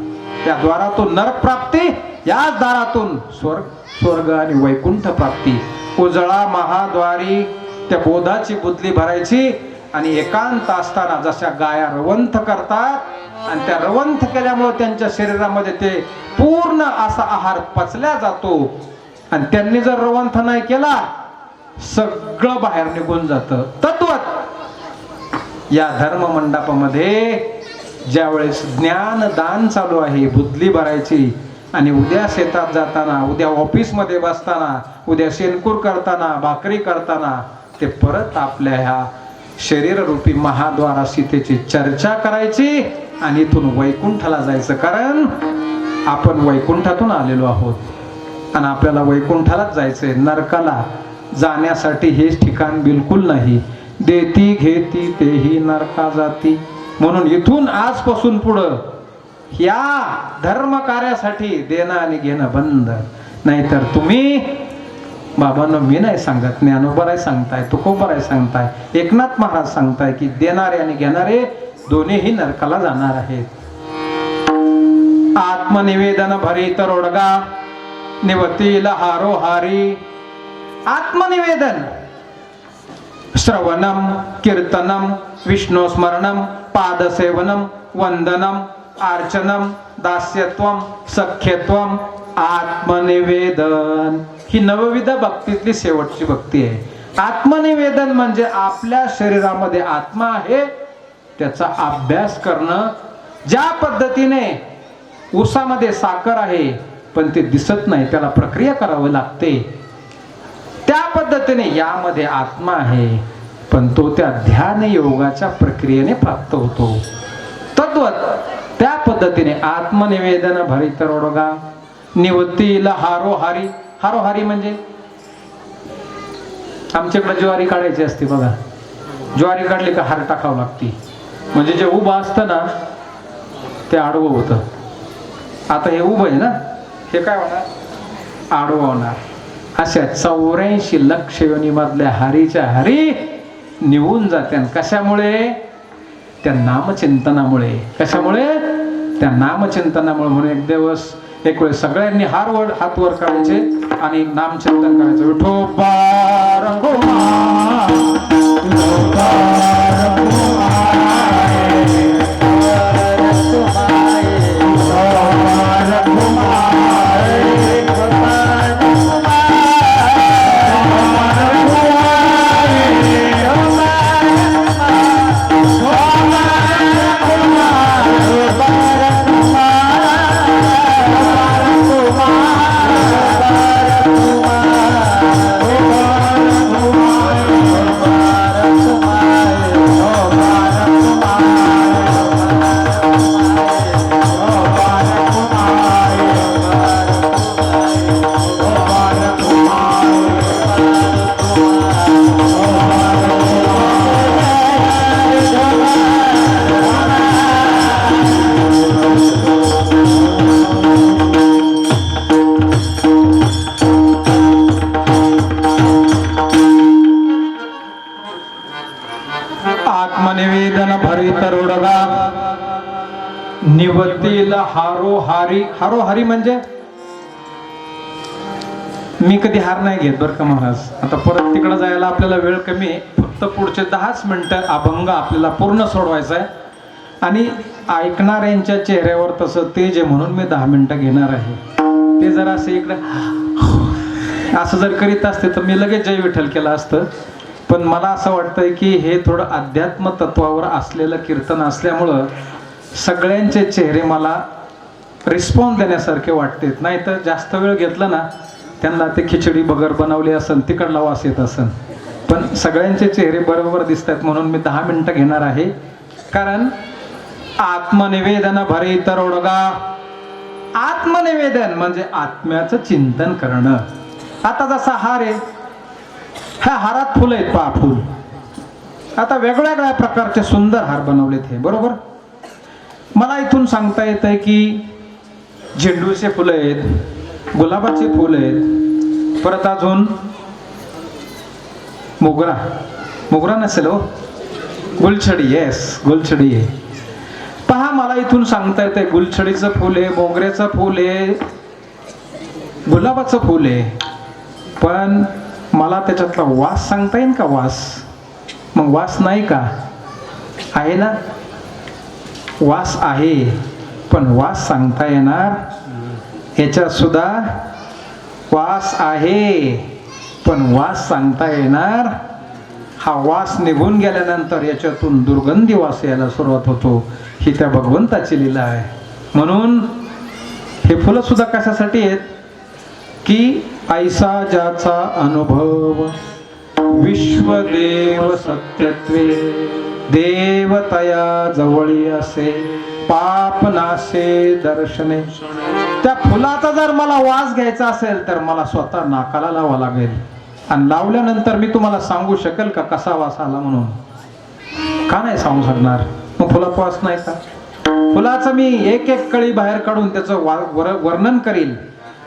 त्या द्वारातून नरक प्राप्ती, याच दारातून स्वर्ग आणि वैकुंठ प्राप्ती. उजळा महाद्वारी. त्या बोधाची बुदली भरायची आणि एकांत असताना जशा गाया रवंथ करतात आणि त्या रवंथ केल्यामुळे त्यांच्या शरीरामध्ये ते पूर्ण असा आहार पचल्या जातो आणि त्यांनी जर रवंथ नाही केला सगळं बाहेर निघून जातं. तत्वत या धर्म मंडपामध्ये ज्यावेळेस ज्ञानदान चालू आहे, बुदली भरायची आणि उद्या शेतात जाताना, उद्या ऑफिसमध्ये बसताना, उद्या शेणकूर करताना, भाकरी करताना ते परत आपल्या ह्या शरीररूपी महाद्वाराशी त्याची चर्चा करायची आणि इथून वैकुंठाला जायचं. कारण आपण वैकुंठातून आलेलो आहोत आणि आपल्याला वैकुंठालाच जायचंय. नरकाला जाण्यासाठी हेच ठिकाण बिलकुल नाही. देती घेती तेही नरका जाती. म्हणून इथून आजपासून पुढं या धर्म कार्यासाठी देणं आणि घेणं बंद. नाहीतर तुम्ही बाबांनो, मी नाही सांगत, ज्ञानोबराय सांगताय, तुकोबराय सांगताय, एकनाथ महाराज सांगताय की देणारे आणि घेणारे दोन्हीही नरकाला जाणार आहेत. आत्मनिवेदन भरी तरोडगा निवतील हारोहारी. आत्मनिवेदन श्रवणम कीर्तनम विष्णुस्मरणम पादसेवनम वंदनम अर्चनम दास्यत्वम सख्यत्वम आत्मनिवेदन ही नवविध भक्तीतली शेवटची भक्ती आहे. आत्मनिवेदन म्हणजे आपल्या शरीरामध्ये आत्मा आहे त्याचा अभ्यास करणं. ज्या पद्धतीने ऊसामध्ये साखर आहे पण ते दिसत नाही, त्याला प्रक्रिया करावी लागते, त्या पद्धतीने यामध्ये आत्मा आहे पण तो त्या ध्यान योगाच्या प्रक्रियेने प्राप्त होतो. तद्वत त्या पद्धतीने आत्मनिवेदन भरितरोडगा निवतील हारोहारी. हारोहारी म्हणजे आमच्याकडे ज्वारी काढायची असते बघा. ज्वारी काढली का हार टाकावं लागते. म्हणजे जे उभं असतं ना ते आडवं होतं. आता हे उभं आहे ना, हे काय होणार? आडवं होणार. अशा 84 लक्ष योनीमधल्या हरीच्या हरी निवून जाते. कशामुळे? त्या नामचिंतनामुळे. कशामुळे? त्या नामचिंतनामुळे. म्हणून एक वेळेस सगळ्यांनी हात वर करायचे आणि नामचिंतन करायचं. विठोबा रघुमा आत्मनिवेदन भरितरोडगा निवतील हारोहारी. हारोहारी म्हणजे मी कधी हार नाही घेत बरं का महाराज. आता परत तिकडं जायला आपल्याला वेळ कमी आहे. फक्त पुढचे 10च मिनिटं अभंग आपल्याला पूर्ण सोडवायचा आहे आणि ऐकणाऱ्यांच्या चेहऱ्यावर तसं तेज आहे म्हणून मी 10 मिनिटं घेणार आहे. ते जर असं इकडं असं जर करीत असते तर मी लगेच जय विठ्ठल केलं असतं. पण मला असं वाटतंय की हे थोडं अध्यात्म तत्वावर असलेलं कीर्तन असल्यामुळं सगळ्यांचे चेहरे मला रिस्पॉन्स देण्यासारखे वाटतात. नाही तर जास्त वेळ घेतला ना त्यांना ते खिचडी बगर बनवली असेल तिकडला वास येत असेल. पण सगळ्यांचे चेहरे बरोबर दिसतात म्हणून मी 10 मिनिटं घेणार आहे. कारण आत्मनिवेदन भरी तरोडगा. आत्मनिवेदन म्हणजे आत्म्याचं चिंतन करणं. आता जसा हार आहे, ह्या हारात फुलं आहेत पहा फुल. आता वेगवेगळ्या प्रकारचे सुंदर हार बनवलेत हे बरोबर. मला इथून सांगता येत आहे की झेंडूचे फुलं आहेत, गुलाबाचे फुल आहेत, परत अजून मोगरा नसेल हो, गुलछडी. येस, गुलछडी आहे. पहा मला इथून सांगता येत आहे गुलछडीचं फुल आहे, मोगऱ्याचं फुल आहे, गुलाबाचं फुल आहे. पण मला त्याच्यातला वास सांगता येईल का? वास मग वास नाही का? आहे ना, वास आहे. पण वास सांगता येणार? याच्यात सुद्धा वास आहे पण वास सांगता येणार? हा वास निघून गेल्यानंतर याच्यातून दुर्गंधी वास यायला सुरुवात होतो. ही त्या भगवंताची लीला आहे. म्हणून हे फुलं सुद्धा कशासाठी आहेत की ऐसा ज्याचा अनुभव विश्वदेव सत्यत्वे देवतया जवळी असे पाप नासे दर्शने. त्या फुलाचा जर मला वास घ्यायचा असेल तर मला स्वतः नाकाला लावा लागेल आणि लावल्यानंतर मी तुम्हाला सांगू शकेल का कसा वास आला म्हणून? का नाही सांगू शकणार? मग फुलाचा वास नाही का? फुलाचं मी एक एक कळी बाहेर काढून त्याचं वर्णन करील.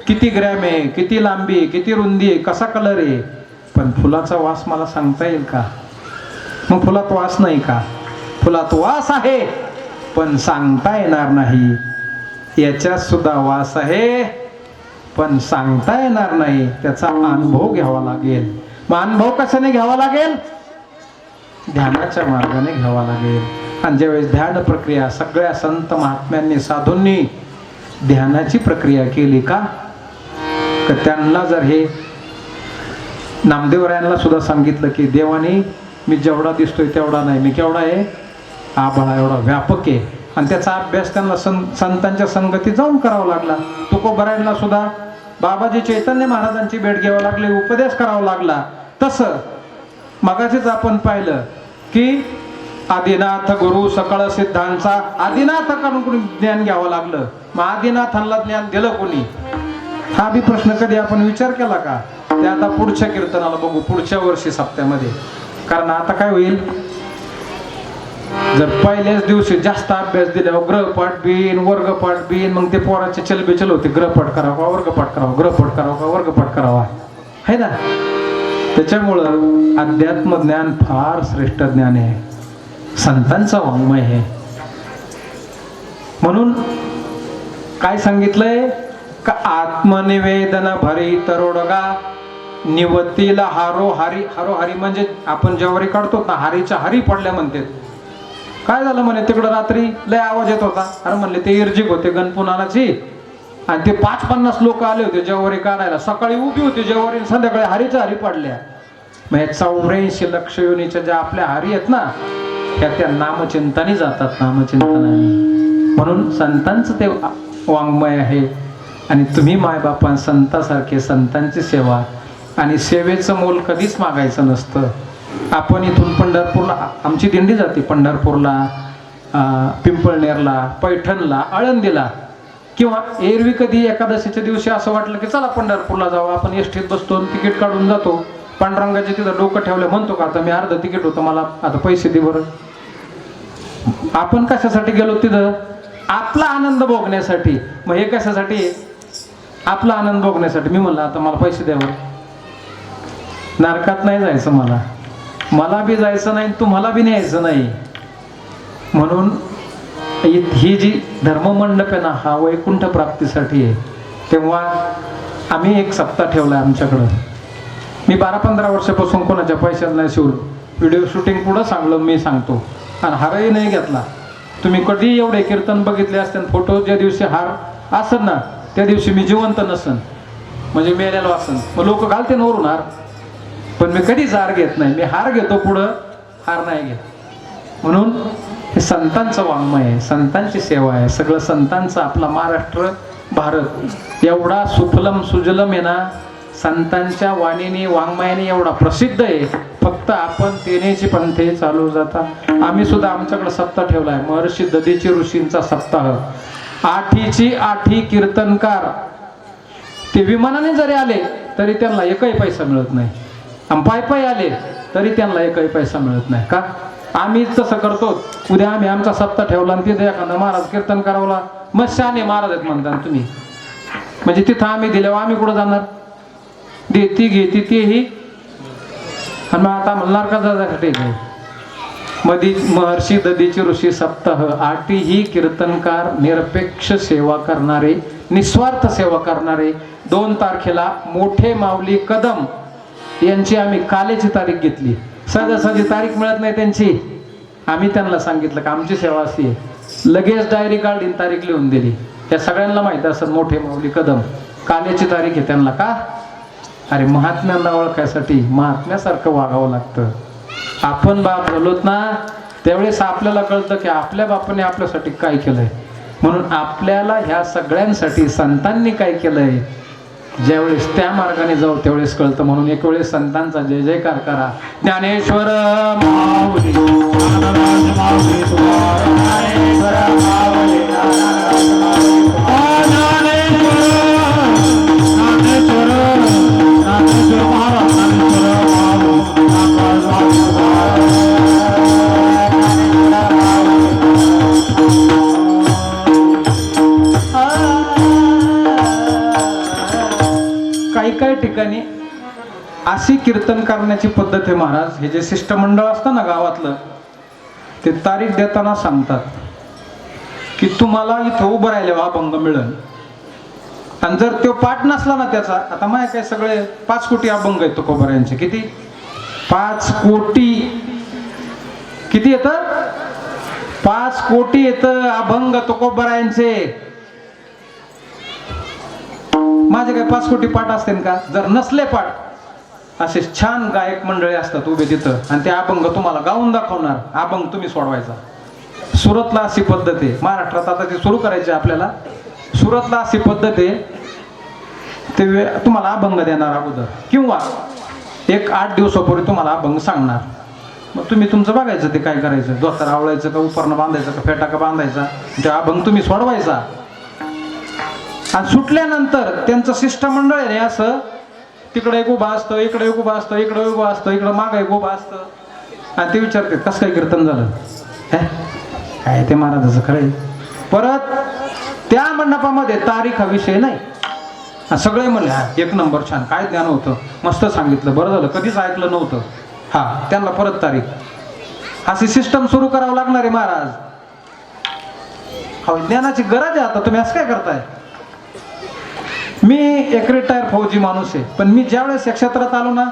किती ग्रॅम आहे, किती लांबी, किती रुंदी आहे, कसा कलर आहे. पण फुलाचा वास मला सांगता येईल का? मग फुलात वास नाही का? फुलात वास आहे पण सांगता येणार नाही. याच्यात सुद्धा वास आहे पण सांगता येणार नाही. त्याचा अनुभव घ्यावा लागेल. मग अनुभव कशाने घ्यावा लागेल? ध्यानाच्या मार्गाने घ्यावा लागेल. आणि ज्यावेळेस ध्यान प्रक्रिया सगळ्या संत महात्म्यांनी साधूंनी ध्यानाची प्रक्रिया केली का त्यांना जर हे नामदेवरायांना सुद्धा सांगितलं की देवाने मी जेवढा दिसतोय तेवढा नाही, मी केवढा आहे? आभाळा एवढा व्यापक आहे. आणि त्याचा अभ्यास त्यांना संतांच्या संगतीत जाऊन करावा लागला. तुकोबरायांना सुद्धा बाबाजी चैतन्य महाराजांची भेट घ्यावी लागली, उपदेश करावा लागला. तसं मगाशीच आपण पाहिलं की आदिनाथ गुरु सकळ सिद्धांचा आदिनाथाकडून ज्ञान घ्यावं लागलं. मग आदिनाथांना ज्ञान दिलं कोणी? हा बी प्रश्न कधी आपण विचार केला का? ते आता पुढच्या कीर्तनाला बघू, पुढच्या वर्षी सप्त्यामध्ये. कारण आता काय होईल, जर पहिल्याच दिवशी जास्त अभ्यास दिल्यावर ग्रहपाठ बीन वर्गपाठ बीन मग ते पोराचे चलबेचल होते. ग्रहपाठ करावा, वर्गपाठ करावा, ग्रहपाठ करावा, वर्गपाठ करावा, है ना. त्याच्यामुळं अध्यात्म ज्ञान फार श्रेष्ठ ज्ञान आहे, संतांचं वाङ्मय आहे. म्हणून काय सांगितलंय का आत्मनिवेदन भरी तरोडगा निवतीला हारोहारी. हारोहारी म्हणजे आपण ज्वारी काढतो ना, हारीच्या हारी पडल्या म्हणतात. काय झालं म्हणे तिकडं रात्री लय आवाज येत होता. अरे म्हणले ते इर्जिक होते गणपुनालाची आणि ते 5-50 लोक आले होते ज्वारी काढायला. सकाळी उभी होती ज्वारी, संध्याकाळी हारीच्या हारी पडल्या. मग 84 लक्ष योनीच्या ज्या आपल्या हारी आहेत ना त्या नामचिंतानी जातात, नामचिंतनाने. म्हणून संतांचं ते वाङ्मय आहे. आणि तुम्ही मायबापा संतासारखे संतांची सेवा आणि सेवेचं मोल कधीच मागायचं नसतं. आपण इथून पंढरपूरला, आमची दिंडी जाते पंढरपूरला, पिंपळनेरला, पैठणला, आळंदीला, किंवा एरवी कधी एकादशीच्या दिवशी असं वाटलं की चला पंढरपूरला जाऊ. आपण एसटीत बसतो, तिकीट काढून जातो. पांडुरंगाचे तिथं डोकं ठेवलं म्हणतो का आता मी अर्ध तिकीट होतं, मला आता पैसे दे बरं. आपण कशासाठी गेलो तिथं? आपला आनंद भोगण्यासाठी. मग हे कशासाठी? आपला आनंद भोगण्यासाठी. मी म्हणलं आता मला पैसे द्यावर, नरकात नाही जायचं, मला बी जायचं नाही, तुम्हाला बी न्यायचं नाही. म्हणून ही जी धर्ममंडप आहे ना, हा वैकुंठ प्राप्तीसाठी आहे. तेव्हा आम्ही एक सप्ताह ठेवला आमच्याकडं. मी 12-15 वर्षापासून कोणाच्या पैशात नाही शिवलो. व्हिडिओ शूटिंग पुढं सांगलं मी सांगतो, आणि हारही नाही घेतला. तुम्ही कधी एवढे कीर्तन बघितले असते, फोटो ज्या दिवशी हार असन ना त्या दिवशी मी जिवंत नसन, म्हणजे मेलेलो असन. मग लोक घालते वरून हार, पण मी कधीच हार घेत नाही. मी हार घेतो पुढं, हार नाही घेत. म्हणून हे संतांचं वाङ्मय आहे, संतांची सेवा आहे. सगळं संतांचं. आपला महाराष्ट्र भारत एवढा सुफलम सुजलम आहे ना, संतांच्या वाणीने वाङ्मयाने एवढा प्रसिद्ध आहे. फक्त आपण तेनेची पंथे चालू जाता. आम्ही सुद्धा आमच्याकडे सप्ताह ठेवला आहे, महर्षी दधीची ऋषींचा सप्ताह. 8ची 8 कीर्तनकार ते विमानाने जरी आले तरी त्यांना एकही पैसा मिळत नाही, आणि पायी आले तरी त्यांना एकही पैसा मिळत नाही. का? आम्ही तसं करतो. उद्या आम्ही आमचा सप्ताह ठेवला आणि तिथे एखादा महाराज कीर्तन करावला, मग शाने महाराज आहेत म्हणतात तुम्ही, म्हणजे तिथं आम्ही दिल्यावर आम्ही कुठं जाणार? देती घेती तेही, आणि मग आता म्हणणार का दादा ठीक आहे. महर्षी दधीची ऋषी सप्ताह. 8ही कीर्तनकार, निरपेक्ष सेवा करणारे, निस्वार्थ सेवा करणारे. 2 तारखेला मोठे माऊली कदम यांची आम्ही कालेची तारीख घेतली. सहजासहजी तारीख मिळत नाही त्यांची. आम्ही त्यांना सांगितलं की आमची सेवा अशी आहे, लगेच डायरी काढली, तारीख लिहून दिली. त्या सगळ्यांना माहिती असत मोठे माऊली कदम, कालेची तारीख आहे त्यांना. का? अरे महात्म्यांना ओळखायसाठी महात्म्यासारखं वागावं लागतं. आपण बाप झालोत ना, त्यावेळेस आपल्याला कळतं की आपल्या बापाने आपल्यासाठी काय केलंय. म्हणून आपल्याला ह्या सगळ्यांसाठी संतांनी काय केलंय, ज्यावेळेस त्या मार्गाने जाऊ त्यावेळेस कळतं. म्हणून एक वेळेस संतांचा जय जयकार करा. ज्ञानेश्वर माऊली, काही ठिकाणी अशी कीर्तन करण्याची पद्धत आहे महाराज. हे जे शिष्टमंडळ असतं ना गावातलं, ते तारीख देताना सांगतात की तुम्हाला इथं उभं राहिल्यावर अभंग मिळेल. आणि जर तो पाठ नसला ना त्याचा, आता माहिती काय सगळे 5 कोटी अभंग आहेत तुकोबारायांचे. किती? 5 कोटी. किती येतं? 5 कोटी येतं अभंग तुकोबारायांचे. माझे काय 5 कोटी पाठ असतील का? जर नसले पाठ, असे छान गायक मंडळी असतात उभे तिथं, आणि ते अभंग तुम्हाला गाऊन दाखवणार. अभंग तुम्ही सोडवायचा. सुरतला अशी पद्धत आहे. महाराष्ट्रात आता ते सुरू करायचे आपल्याला. सुरतला अशी पद्धत आहे, ते तुम्हाला अभंग देणार अगोदर, किंवा एक 8 दिवसापूर्वी तुम्हाला अभंग सांगणार. मग तुम्ही तुमचं बघायचं ते काय करायचं, धोतर आवळायचं का, उपरणं बांधायचं का, फेटा का बांधायचा, ते अभंग तुम्ही सोडवायचा. आणि सुटल्यानंतर त्यांचं शिष्टमंडळ आहे असं, तिकडे एक उभा असतं, इकडे एक उभा असतं, इकडे उभा असतं, इकडं मागं एक उभा असतं, आणि ते विचारतात कसं काय कीर्तन झालं, काय ते महाराजाचं खरंय. परत त्या मंडपामध्ये तारीख हा विषय नाही. सगळे म्हणले हा 1 नंबर, छान, काय ज्ञान होतं, मस्त सांगितलं, बरं झालं, कधीच ऐकलं नव्हतं. हा त्यांना परत तारीख. अशी सिस्टम सुरू करावं लागणार आहे महाराज. हा ज्ञानाची गरज आहे. आता तुम्ही असं काय करताय? मी एक रिटायर फौजी माणूस आहे, पण मी ज्यावेळेस या क्षेत्रात आलो ना,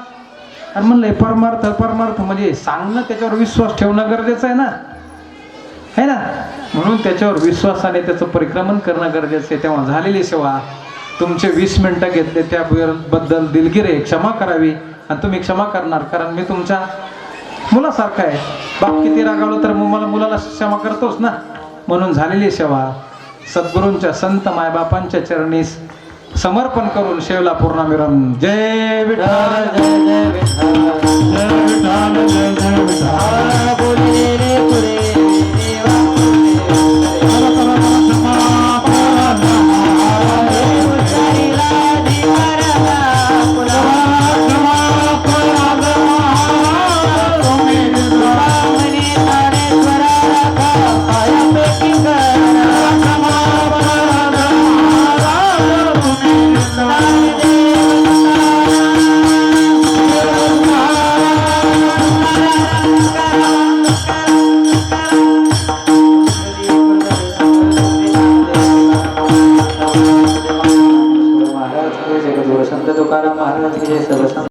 आणि म्हणलं परमार्थ परमार्थ म्हणजे सांगणं, त्याच्यावर विश्वास ठेवणं गरजेचं आहे ना, है ना. म्हणून त्याच्यावर विश्वासाने त्याचं परिक्रमण करणं गरजेचं आहे. तेव्हा झालेली सेवा, तुमचे 20 मिनिटं घेतले त्याबद्दल दिलगिरी क्षमा करावी, आणि तुम्ही क्षमा करणार, कारण मी तुमच्या मुलासारखा आहे. बाप किती रागावलं तर मला मुलाला क्षमा करतोच ना. म्हणून झालेली सेवा सद्गुरूंच्या संत मायबापांच्या चरणी समर्पण करून शेवला पूर्णाविराम. जय विठ्ठल, जय जय विठ्ठल, जय विठ्ठल, जय जय विठ्ठल.